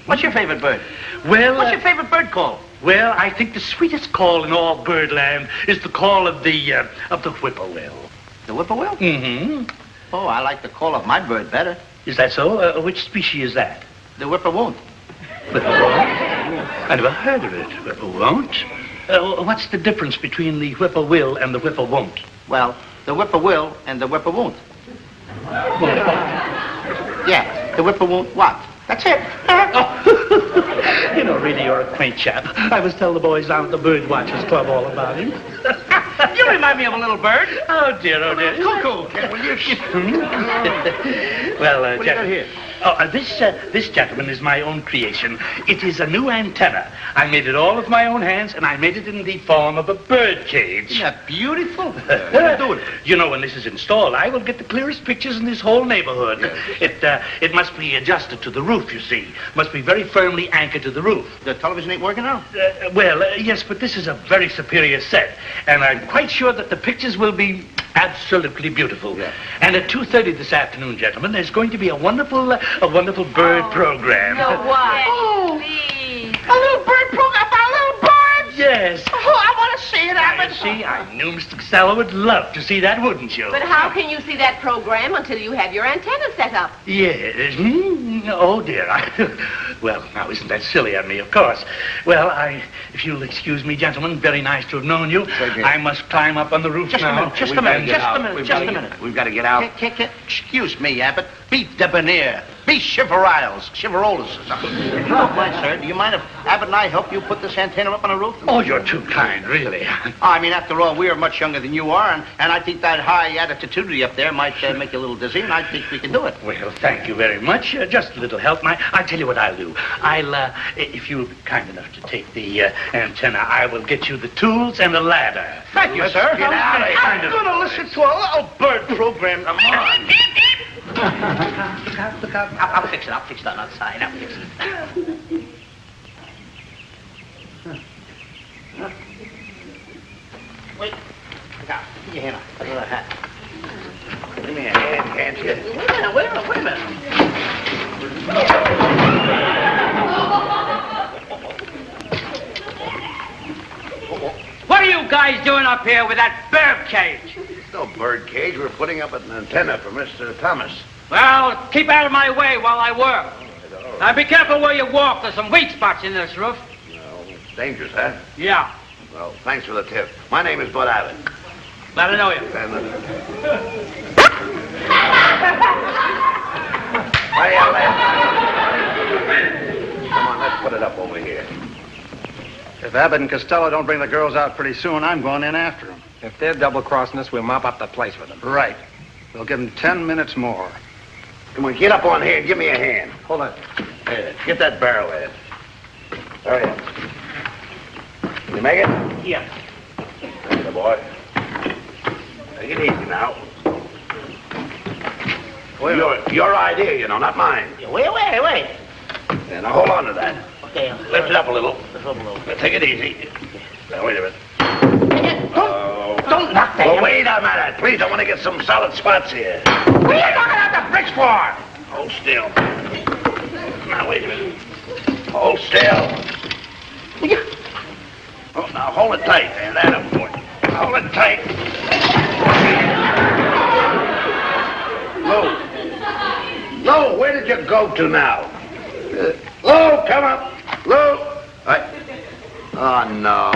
What's your favorite bird? Well, What's your favorite bird call? Well, I think the sweetest call in all birdland is the call of the whippoorwill. The whippoorwill? Mm-hmm. Oh, I like the call of my bird better. Is that so? Which species is that? The whippoorwon't. Whippoorwill? I never heard of it. Whippoorwon't? What's the difference between the whippoorwill and the whippoorwon't? Well, The whipper will and the whipper won't. Yeah, the whipper won't what? That's it. You know, really, you're a quaint chap. I was telling the boys down at the Bird Watchers Club all about him. You remind me of a little bird. Oh, dear, oh, dear. Cuckoo, kid, will you? Well, What do you got here? Oh, this gentleman is my own creation. It is a new antenna. I made it all with my own hands, and I made it in the form of a bird cage. Isn't that beautiful? What are you doing? You know, when this is installed, I will get the clearest pictures in this whole neighborhood. Yes. It must be adjusted to the roof, you see. Must be very firmly anchored to the roof. The television ain't working now? Yes, but this is a very superior set, and I'm quite sure that the pictures will be absolutely beautiful. Yeah. And at 2:30 this afternoon, gentlemen, there's going to be a wonderful bird program. No, what? Oh, please. A little bird program about little birds? Yes. Oh, I want to see it, Abbott. See, I knew Mr. Costello would love to see that, wouldn't you? But how can you see that program until you have your antenna set up? Yes. Oh, dear. Well, now, isn't that silly of me, of course. Well, if you'll excuse me, gentlemen, very nice to have known you. I must climb up on the roof now. Just a minute. We've got to get out. Excuse me, Abbott. Be debonair. Be chivalrous or something. If you don't mind, sir, do you mind if Abbott and I help you put this antenna up on the roof? Oh, you're too kind, really. I mean, after all, we are much younger than you are, and I think that high attitude up there might make you a little dizzy, and I think we can do it. Well, thank you very much. Just a little help. I'll tell you what I'll do. If you'll be kind enough to take the antenna, I will get you the tools and the ladder. Thank you, sir. Get out of here. I'm going to listen to a little bird program. Come on. Look out. I'll fix it on that side. I'll fix it. Wait. Look out. Give me your hand up. Under that hat. Give me a hand, can't you? Wait a minute. What are you guys doing up here with that bird cage? No bird cage. We're putting up an antenna for Mr. Thomas. Well, keep out of my way while I work. Now, be careful where you walk. There's some weak spots in this roof. No, dangerous, huh? Yeah. Well, thanks for the tip. My name is Bud Abbott. Glad to know you. Come on, let's put it up over here. If Abbott and Costello don't bring the girls out pretty soon, I'm going in after them. If they're double-crossing us, we'll mop up the place with them. Right. We'll give them 10 minutes more. Come on, get up on here and give me a hand. Hold on. Here, get that barrel in. Hurry up. Can you make it? Yeah. There, boy. Take it easy now. Your idea, you know, not mine. Wait. Yeah, now hold on to that. Okay. Lift it up a little. Now, take it easy. Now, wait a minute. Don't knock that. Well, wait a minute. Please, I want to get some solid spots here. What are you knocking out the bricks for? Hold still. Now, wait a minute. Hold still. Oh, now, hold it tight. And that up, boy. Hold it tight. Lou, where did you go to now? Lou, come up. Lou. Oh, no.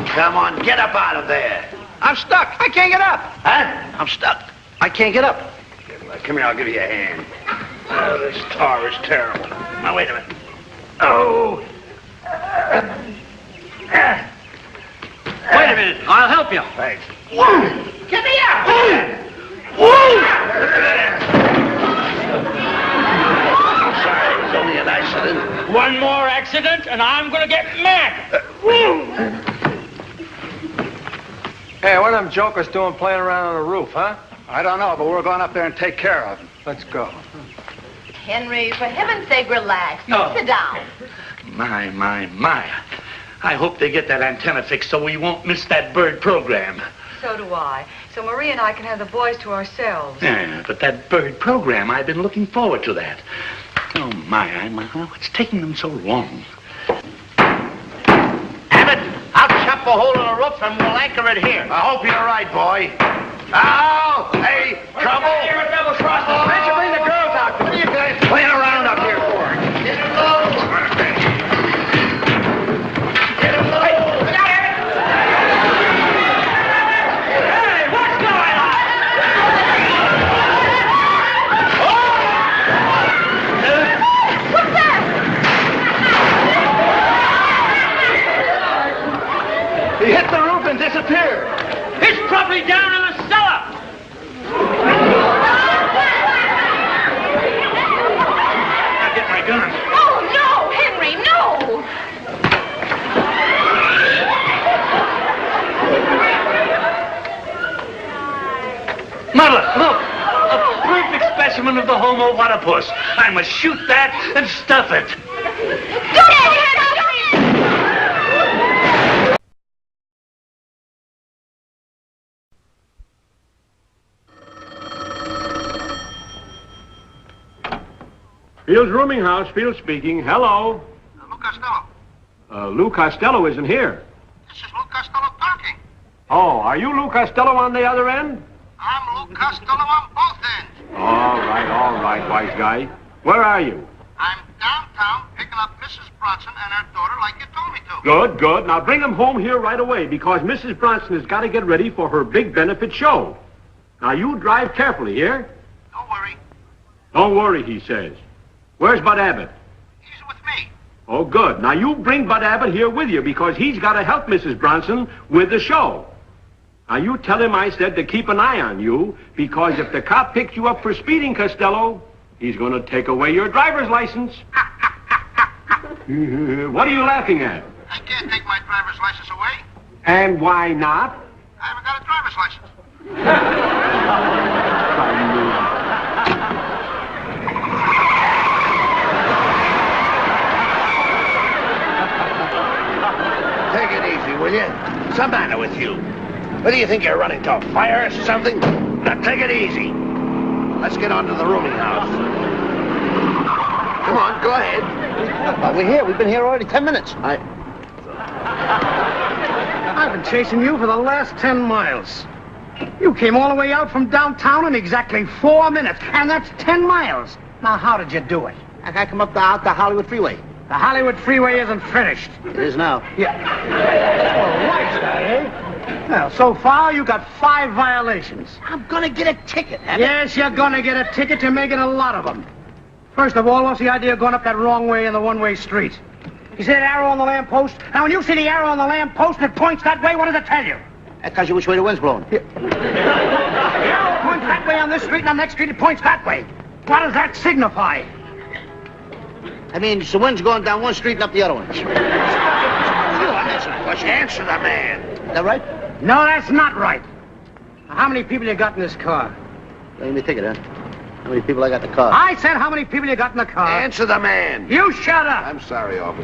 Come on, get up out of there. I'm stuck. I can't get up. Huh? I'm stuck. I can't get up. Come here, I'll give you a hand. Oh, this tar is terrible. Now, wait a minute. Oh. Wait a minute. I'll help you. Thanks. Get me out. I'm sorry, it was only an accident. One more accident, and I'm going to get mad. Hey, what are them jokers doing playing around on the roof, huh? I don't know, but we're going up there and take care of them. Let's go. Henry, for heaven's sake, relax. No. Sit down. My. I hope they get that antenna fixed so we won't miss that bird program. So do I. So Marie and I can have the boys to ourselves. Yeah, but that bird program, I've been looking forward to that. Oh, what's taking them so long? Abbott, I'll chop a hole in the roof and we'll anchor it here. I hope you're right, boy. Ow! Hey, trouble! You're a double-crosser. Why'd you bring the girls out? What are you guys playing around up here for? Get it low! Get Look, a perfect specimen of the Homo Wadapus. I must shoot that and stuff it. Field's rooming house, Field speaking. Hello. Lou Costello. Lou Costello isn't here. This is Lou Costello talking. Oh, are you Lou Costello on the other end? I'm Lou Costello on both ends. All right, wise guy. Where are you? I'm downtown picking up Mrs. Bronson and her daughter like you told me to. Good. Now bring them home here right away because Mrs. Bronson has got to get ready for her big benefit show. Now you drive carefully here. Don't worry. Don't worry, he says. Where's Bud Abbott? He's with me. Oh, good. Now you bring Bud Abbott here with you because he's got to help Mrs. Bronson with the show. Now you tell him I said to keep an eye on you because if the cop picks you up for speeding, Costello, he's going to take away your driver's license. What are you laughing at? I can't take my driver's license away. And why not? I haven't got a driver's license. Take it easy, will you? What's the matter with you? What do you think you're running to, a fire or something? Now take it easy. Let's get on to the rooming house. Come on, go ahead. We're here. We've been here already 10 minutes. I've been chasing you for the last 10 miles. You came all the way out from downtown in exactly 4 minutes, and that's 10 miles. Now, how did you do it? I come up out the Hollywood Freeway. The Hollywood Freeway isn't finished. It is now. Yeah. Well, right, eh? Well, so far, you got 5 violations. I'm gonna get a ticket, Abbott. Yes, you're gonna get a ticket. You're making a lot of them. First of all, what's the idea of going up that wrong way in the one-way street? You see that arrow on the lamppost? Now, when you see the arrow on the lamppost and it points that way, what does it tell you? That tells you which way the wind's blowing. The arrow points that way on this street, and on the next street it points that way. What does that signify? I mean, the wind's going down one street and up the other one. Answer the man. Is that right? No, that's not right. Now, how many people you got in this car? Give me a ticket, huh? How many people I got in the car? I said how many people you got in the car. Answer the man. You shut up. I'm sorry, officer.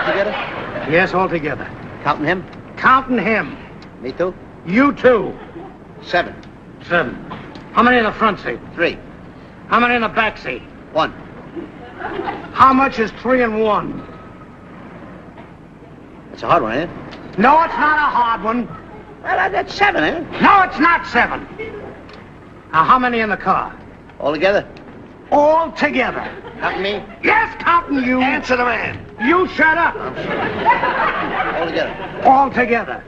Together? Yes, all together. Counting him? Counting him. Me too? You too. 7. 7. How many in the front seat? 3. How many in the back seat? 1. How much is 3 and 1? That's a hard one, ain't it? No, it's not a hard one. Well, that's 7, ain't it? No, it's not 7. Now, how many in the car? All together? All together. Counting me? Yes, counting you. Answer the man. You shut up. All together? All together.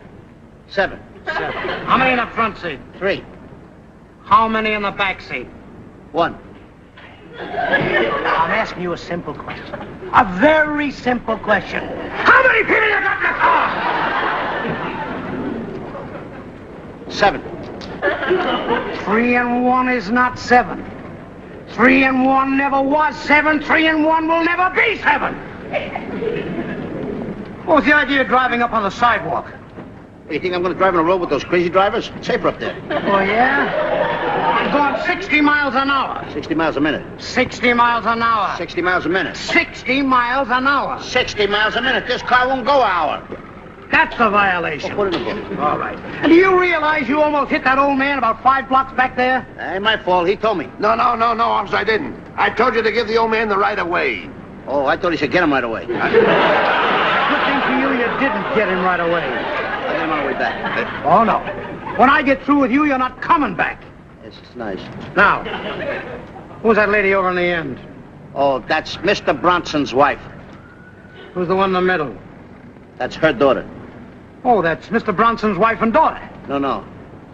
7. 7. How many in the front seat? 3. How many in the back seat? 1. I'm asking you a simple question. A very simple question. How many people you got in the car? 7. 3 and 1 is not 7. 3 and 1 never was 7. 3 and 1 will never be 7. What was the idea of driving up on the sidewalk? You think I'm going to drive on the road with those crazy drivers? It's safer up there. Oh, yeah? I'm going 60 miles an hour. 60 miles a minute. 60 miles an hour. 60 miles a minute. 60 miles an hour. 60 miles a minute. This car won't go an hour. That's a violation. Oh, put it in the book. All right. And do you realize you almost hit that old man about 5 blocks back there? Ain't my fault. He told me. No, officer, I didn't. I told you to give the old man the right of way. Oh, I thought he said get him right away. Good thing for you, you didn't get him right away. I'll get him on the way back. Oh, no. When I get through with you, you're not coming back. This is nice. Now, who's that lady over in the end? Oh, that's Mr. Bronson's wife. Who's the one in the middle? That's her daughter. Oh, that's Mr. Bronson's wife and daughter. No.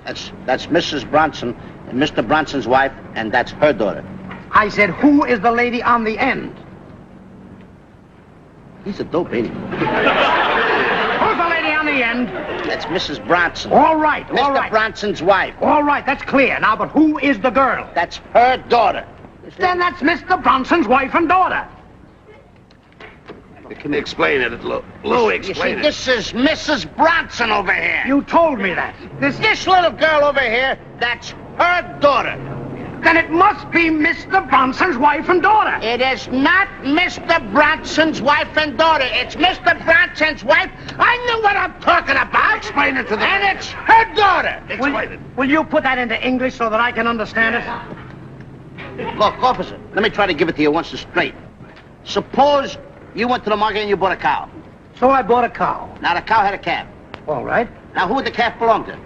That's Mrs. Bronson and Mr. Bronson's wife, and that's her daughter. I said, who is the lady on the end? He's a dope, ain't he? Who's the lady on the end? That's Mrs. Bronson. All right, Mr. Bronson's wife. All right, that's clear. Now, but who is the girl? That's her daughter. Then that's Mr. Bronson's wife and daughter. Explain it, Lou, explain it. This is Mrs. Bronson over here. You told me that. This little girl over here, that's her daughter. Then it must be Mr. Bronson's wife and daughter. It is not Mr. Bronson's wife and daughter. It's Mr. Bronson's wife. I know what I'm talking about. Explain it to them. And it's her daughter. Explain it. Will you put that into English so that I can understand it? Look, officer, let me try to give it to you once straight. Suppose you went to the market and you bought a cow. So I bought a cow. Now, the cow had a calf. All right. Now, who would the calf belong to?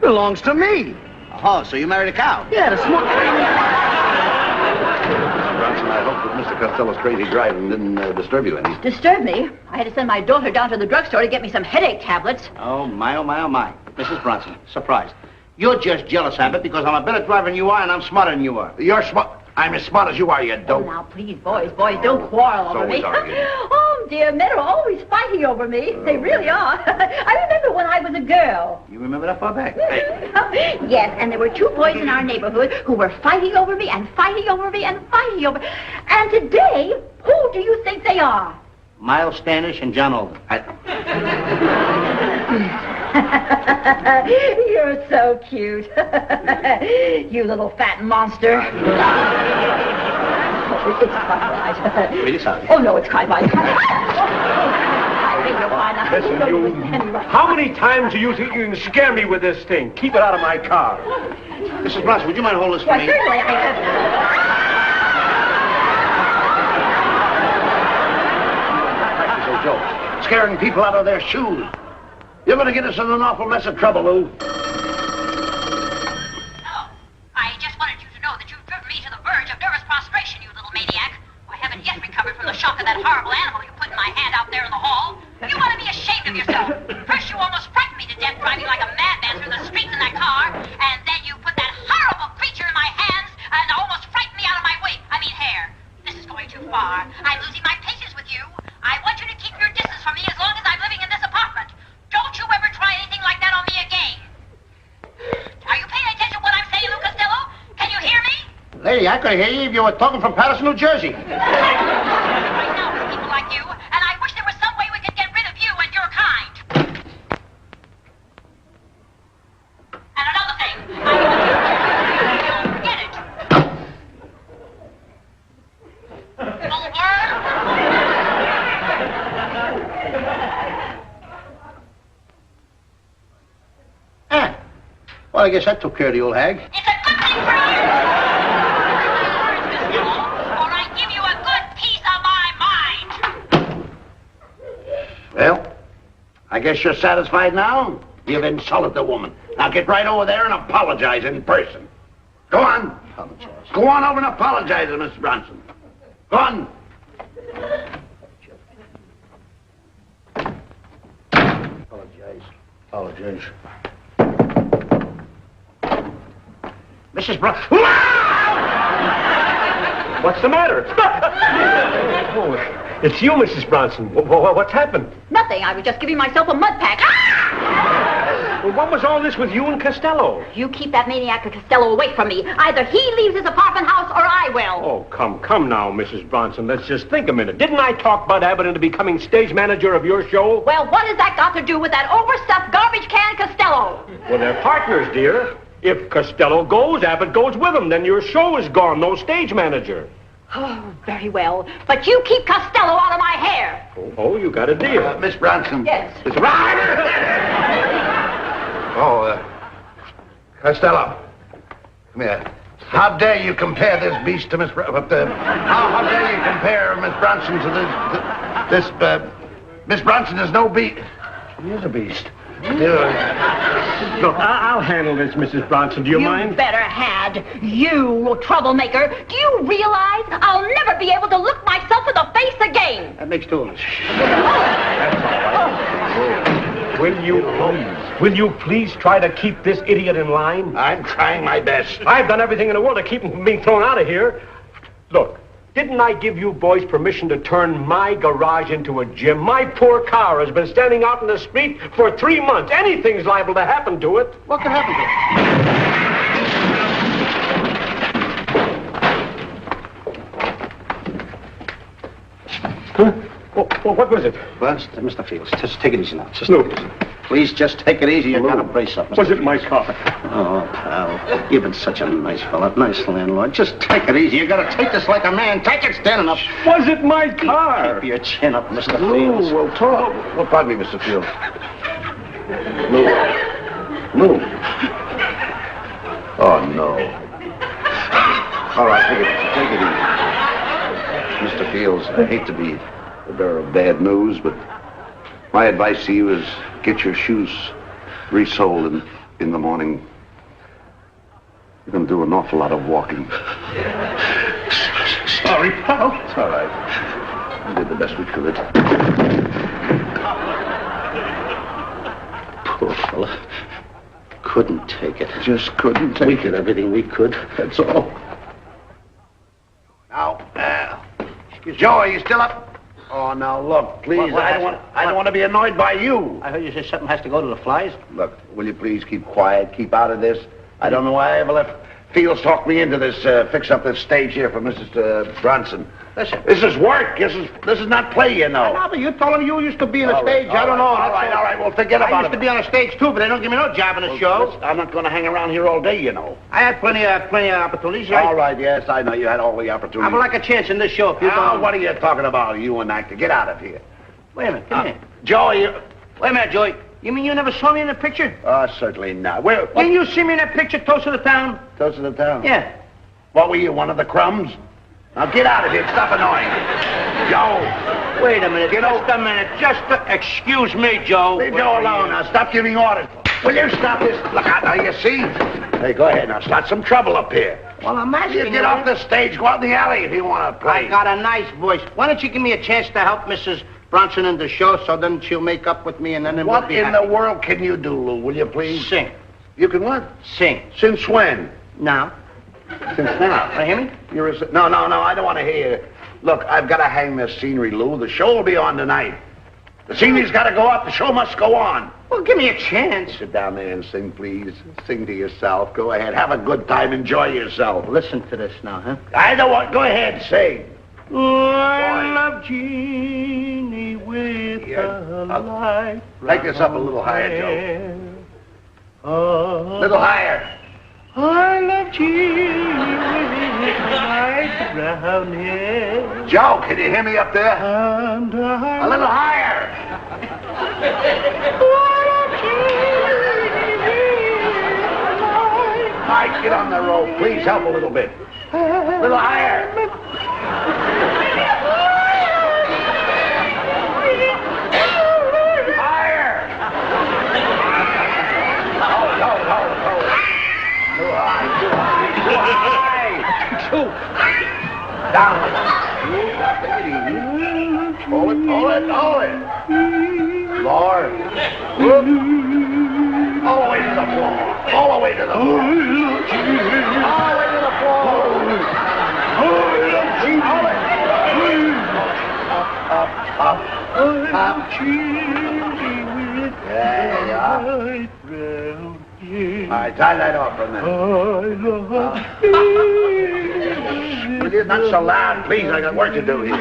Belongs to me. Oh, so you married a cow? Yeah, the small... Bronson, I hope that Mr. Costello's crazy driving didn't disturb you any. Disturb me? I had to send my daughter down to the drugstore to get me some headache tablets. Oh, my, oh, my, oh, my. Mrs. Bronson, surprised. You're just jealous, Abbott, because I'm a better driver than you are, and I'm smarter than you are. You're smart. I'm as smart as you are, you dope. Oh, now, please, boys, don't quarrel over me. Oh, dear, men are always fighting over me. They really are. I remember when I was a girl. You remember that far back? Yes, and there were two boys in our neighborhood who were fighting over me and fighting over me and fighting over me. And today, who do you think they are? Miles Standish and John Alden. You're so cute. You little fat monster. It's quite right. Really sorry. Oh, no, it's quite right. Listen, you... How many times do you think you can scare me with this thing? Keep it out of my car. Mrs. Bronson, would you mind holding this for Why, me? certainly, I have... Joke. Scaring people out of their shoes. You're going to get us in an awful mess of trouble, Lou. No. I just wanted you to know that you've driven me to the verge of nervous prostration, you little maniac. I haven't yet recovered from the shock of that horrible animal you put in my hand out there in the hall. You ought to be ashamed of yourself. First, you almost frightened me to death driving like a madman through the streets in that car, and then you put that horrible creature in my hands and almost frightened me out of my wig. I mean, hair. This is going too far. I'm losing my patience with you. I want you to keep your distance from me as long as I'm living in this apartment. Don't you ever try anything like that on me again. Are you paying attention to what I'm saying, Lou Costello? Can you hear me? Lady, I could hear you if you were talking from Patterson, New Jersey. Right now for people like you, and I wish there was some way we could get rid of you and your kind. And another thing, I want you to forget it. Well, I guess that took care of the old hag. It's a good thing for you. Or I give you a good piece of my mind. Well, I guess you're satisfied now? You've insulted the woman. Now get right over there and apologize in person. Go on. Apologize. Go on over and apologize to Miss Bronson. Go on. Apologize. Mrs. Bronson. What's the matter? Oh, it's you, Mrs. Bronson. What's happened? Nothing. I was just giving myself a mud pack. Well, what was all this with you and Costello? You keep that maniac of Costello away from me. Either he leaves his apartment house or I will. Oh, come now, Mrs. Bronson. Let's just think a minute. Didn't I talk Bud Abbott into becoming stage manager of your show? Well, what has that got to do with that overstuffed garbage can Costello? Well, they're partners, dear. If Costello goes, Abbott goes with him. Then your show is gone. No stage manager. Oh, very well. But you keep Costello out of my hair. Oh, you got a deal. Miss Bronson. Yes. Costello. Come here. How dare you compare this beast to Miss... how dare you compare Miss Bronson to this... Miss Bronson is no beast. She is a beast. Look, I'll handle this, Mrs. Bronson. Do you mind? You better had. You troublemaker. Do you realize I'll never be able to look myself in the face again? That makes two of us. Will you please try to keep this idiot in line? I'm trying my best. I've done everything in the world to keep him from being thrown out of here. Look, didn't I give you boys permission to turn my garage into a gym? My poor car has been standing out in the street for 3 months. Anything's liable to happen to it. What could happen to it? Huh? Well, what was it? Well, Mr. Fields, just take it easy now. No. Please, just take it easy. You gotta brace up. Was it my car? Oh, pal, you've been such a nice fella, nice landlord. Just take it easy. You gotta take this like a man. Take it standing up. Was it my car? Keep your chin up, Mr. Fields. No, well, talk. Well, pardon me, Mr. Fields. No. No. Oh, no. All right, take it easy. Mr. Fields, I hate to be the bearer of bad news, but my advice to you is get your shoes resoled in the morning. You're going to do an awful lot of walking. Sorry, pal. It's all right. We did the best we could. Poor fella. Couldn't take it. Just couldn't take it. We did everything we could. That's all. Now, Joe, are you still up? Oh, now, look, please, I don't want to be annoyed by you. I heard you say something has to go to the flies. Look, will you please keep quiet, keep out of this? I don't know why I ever let Fields talk me into this, fix up this stage here for Mrs. Bronson. Listen. This is work. This is not play, you know. I know, but you told him you used to be on a stage. I don't know. All right, well, forget about it. I used to be on a stage, too, but they don't give me no job in the show. Listen, I'm not going to hang around here all day, you know. I had plenty of opportunities, right? All right, yes, I know you had all the opportunities. I would like a chance in this show if you don't. What are you talking about, you and actor? Get out of here. Wait a minute, come here. Joe, Wait a minute, Joey. You mean you never saw me in the picture? Certainly not. Didn't you see me in that picture, Toast of the Town? Toast of the Town? Yeah. What were you, one of the crumbs? Now get out of here. Stop annoying me. Joe. Wait a minute. Just a minute. Excuse me, Joe. Leave Joe alone. Now stop giving orders. Will you stop this? Look out now, you see? Hey, go ahead now. Start some trouble up here. Well, I'm asking you. Get off the stage. Go out in the alley if you want to play. I got a nice voice. Why don't you give me a chance to help Mrs. Bronson in the show so then she'll make up with me and then what we'll be in happy. the world can you do, Lou? Will you please? Sing. You can what? Sing. Since when? Now. Since now. Can you hear me? No, I don't want to hear you. Look, I've got to hang this scenery, Lou. The show will be on tonight. The scenery's got to go up. The show must go on. Well, give me a chance. Sit down there and sing, please. Sing to yourself. Go ahead. Have a good time. Enjoy yourself. Listen to this now, huh? I don't want... Go ahead. Sing. Oh, I love Jeannie with a light. Take this up a little higher, Joe. Little higher. I love Jeannie with a light brown hair. Joe, can you hear me up there? A little higher. Mike, get on the rope. Please help a little bit. A little higher. Higher. Too high. Down. Take it easy. Hold it. Lord. Whoop. All the way to the floor. All the way to the floor. All the way to the floor. Up. There you are. All right, tie that off for a minute. Will you not so loud, please? I got work to do here.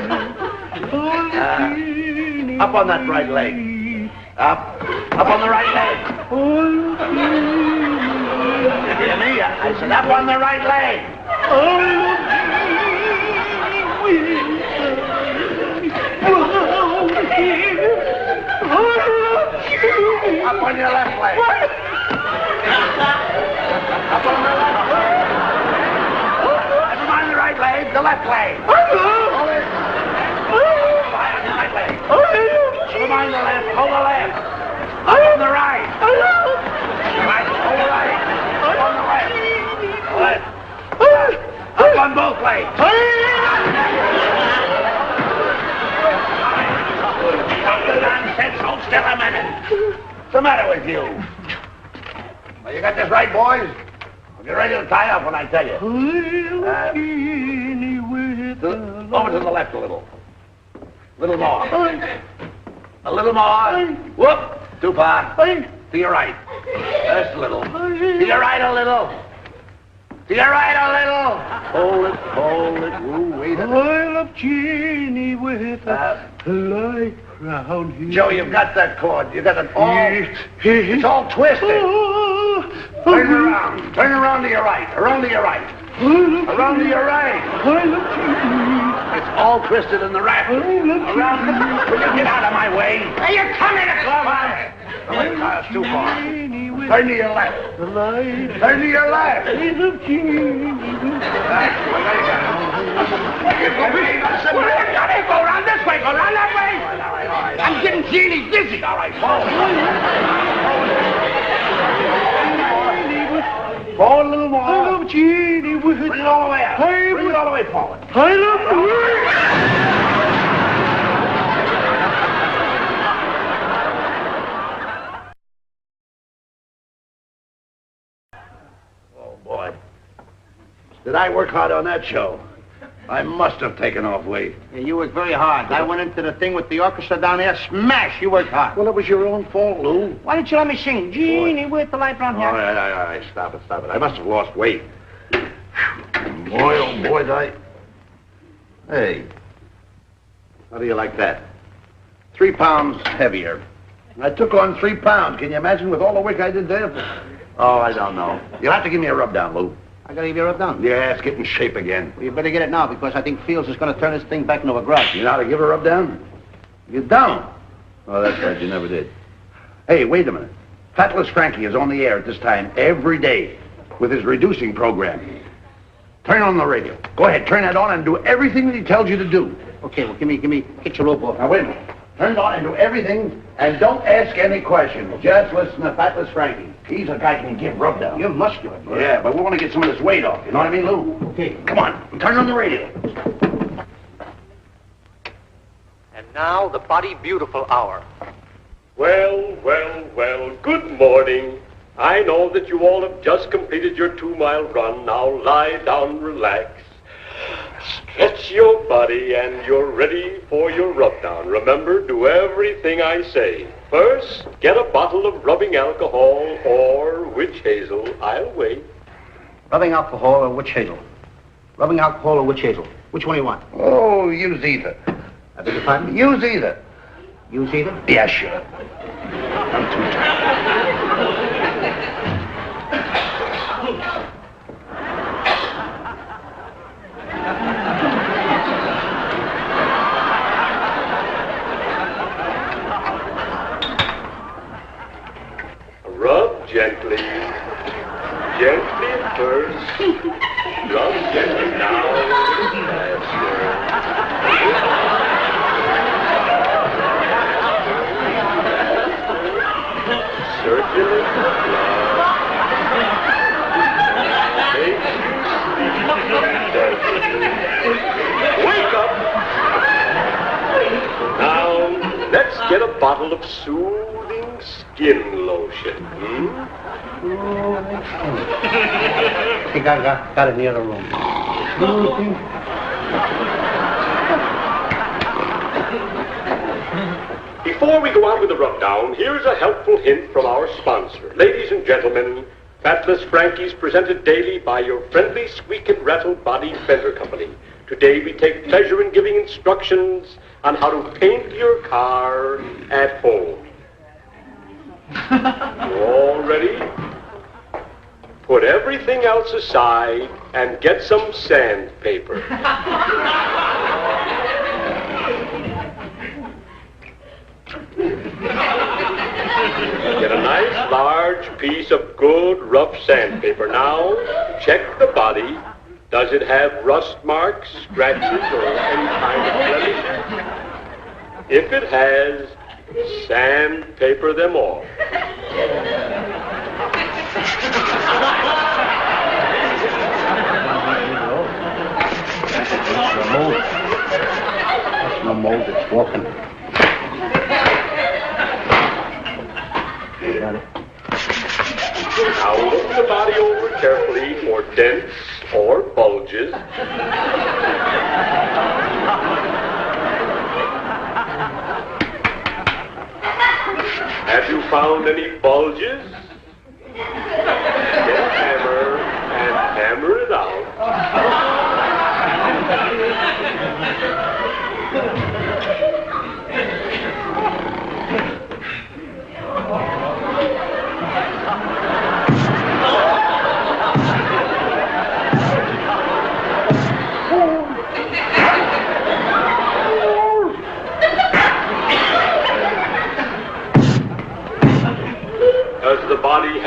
Up on that right leg. Up on the right leg. You hear me? I said up on the right leg. Up on your left leg. Up on the left leg. Never mind the right leg, the left leg. Hold it. Fire the right leg. Never mind the left, hold the left. Up on the right. Right, hold the right. Up on the left. Up on both legs. Stop the nonsense, hold still a minute. What's the matter with you? Well, you got this right, boys? Well, get ready to tie up when I tell you. Over to the left a little. A little more. A little more. Whoop. Too far. To your right. Just a little. To your right a little. Do you ride a little? Hold it. Ooh, wait a minute. I love Jeannie with a light crown here. Joe, you've got that chord. You got it all. It's all twisted. Turn around. Turn around to your right. Around to your right. Around to your right. I love Jeannie. It's all twisted in the rack. Around. Will you get out of my way? Hey, you're coming to Come on. That's too far. Turn to your left. Turn to your left. I love Jeannie. Go around this way. Go around that way. I'm getting Jeannie dizzy. All right, forward. Forward a little more. I love Jeannie with Bring it all the way up. Bring it all the way forward. I love Oh, boy. Did I work hard on that show? I must have taken off weight. Yeah, you worked very hard. I went into the thing with the orchestra down there. Smash! You worked hard. Well, it was your own fault, Lou. Why didn't you let me sing? Jeannie with the light brown hair. All right. Stop it. I must have lost weight. Boy, oh, boy, did I... Hey. How do you like that? 3 pounds heavier. I took on 3 pounds. Can you imagine with all the work I did there? Oh, I don't know. You'll have to give me a rub down, Lou. I gotta give you a rub down. Yeah, it's getting shape again. Well, you better get it now, because I think Fields is gonna turn this thing back into a grudge. You know how to give a rub down? You don't. Oh, that's right, you never did. Hey, wait a minute. Fatless Frankie is on the air at this time every day with his reducing program. Turn on the radio. Go ahead, turn that on and do everything that he tells you to do. Okay, well, get your rope off. Now, wait a minute. Turn it on and do everything, and don't ask any questions. Just listen to Fatless Frankie. He's a guy who can give rub down. You're muscular, bro. Yeah, but we want to get some of this weight off. You know what I mean, Lou? Okay. Come on, turn on the radio. And now, the Body Beautiful Hour. Well, good morning. I know that you all have just completed your 2-mile run. Now lie down, relax. Stretch your body, and you're ready for your rub-down. Remember, do everything I say. First, get a bottle of rubbing alcohol or witch hazel. I'll wait. Rubbing alcohol or witch hazel? Rubbing alcohol or witch hazel? Which one do you want? Oh, use either. I beg your pardon? Use either. Use either? Yeah, sure. I'm too tired. Rub gently. Gently at first. Rub gently now. Faster. Circulate the blood. Make you sleep. Wake up. Now, let's get a bottle of soothing skin lotion. I think I got it in the other room. Before we go on with the rub-down, here's a helpful hint from our sponsor. Ladies and gentlemen, Fatless Frankie's presented daily by your friendly Squeak and Rattle Body Fender Company. Today we take pleasure in giving instructions on how to paint your car at home. You all ready? Put everything else aside and get some sandpaper. Get a nice large piece of good rough sandpaper. Now, check the body. Does it have rust marks, scratches, or any kind of blemishes? If it has, sandpaper them off. That's no mold, it's walking. Got it. Now look the body over carefully for dents or bulges. Have you found any bulges? Get a hammer and hammer it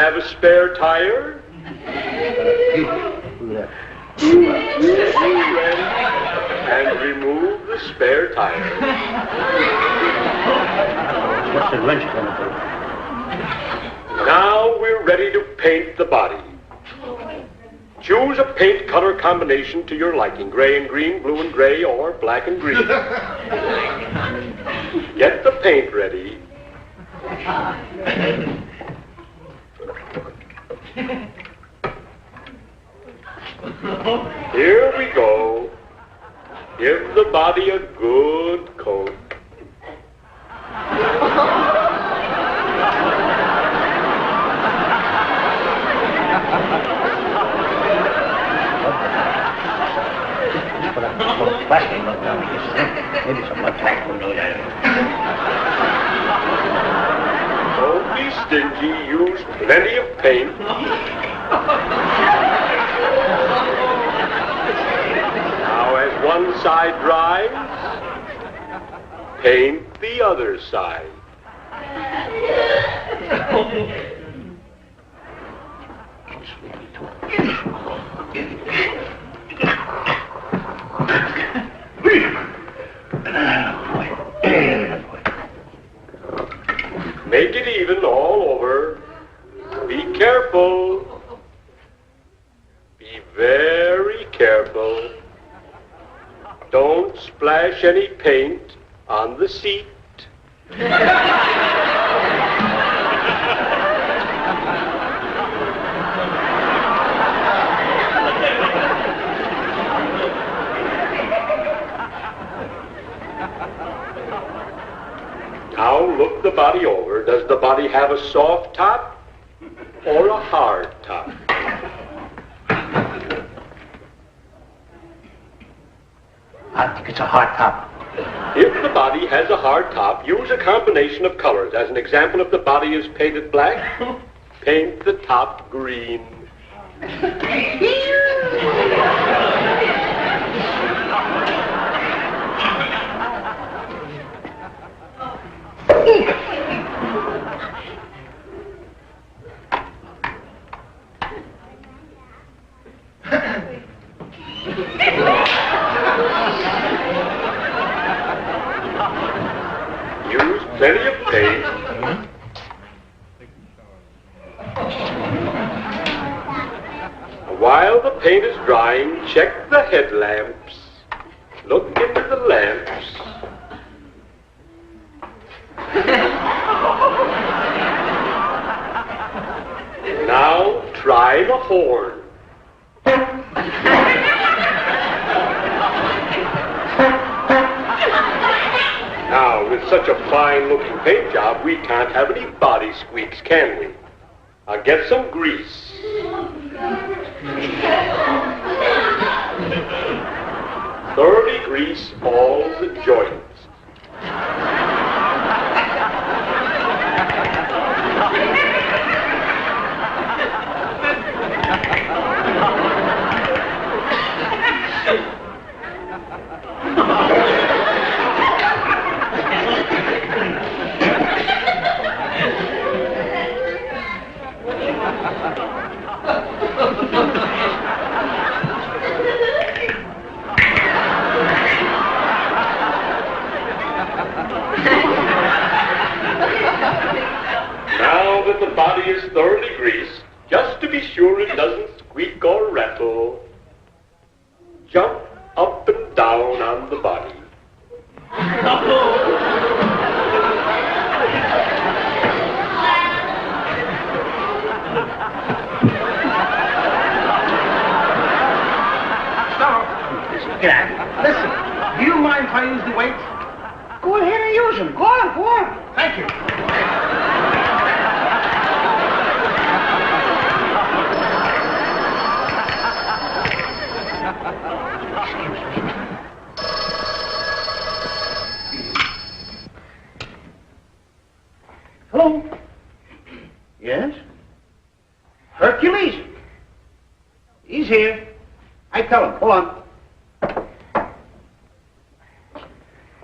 have a spare tire? Ready? And remove the spare tire. What's the wrench going to do? Now we're ready to paint the body. Choose a paint color combination to your liking. Gray and green, blue and gray, or black and green. Get the paint ready. Here we go. Give the body a good coat. Plastic rub down here. Maybe some mud tack will do that. Don't be stingy. Use plenty of paint. Now, as one side dries, paint the other side. Make it even all over. Be careful. Be very careful. Don't splash any paint on the seat. Now look the body over. Does the body have a soft top or a hard top? I think it's a hard top. If the body has a hard top, use a combination of colors. As an example, if the body is painted black, paint the top green. Use plenty of paint. While the paint is drying, check the headlamps. Look into the lamps. Now try the horn. Now, with such a fine-looking paint job, we can't have any body squeaks, can we? I'll get some grease. Thoroughly grease all the joints. Now that the body is thoroughly greased, just to be sure it doesn't squeak or rattle, jump up and down on the body. Get out. Listen, do you mind if I use the weights? Go ahead and use them. Go on, go on. Thank you. Hello? Yes? Hercules? He's here. I tell him. Hold on.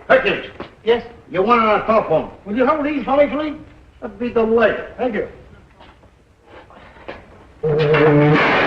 Hercules. Yes? You want on a telephone. Will you hold these for me, please? That'd be delighted. Thank you. Bye.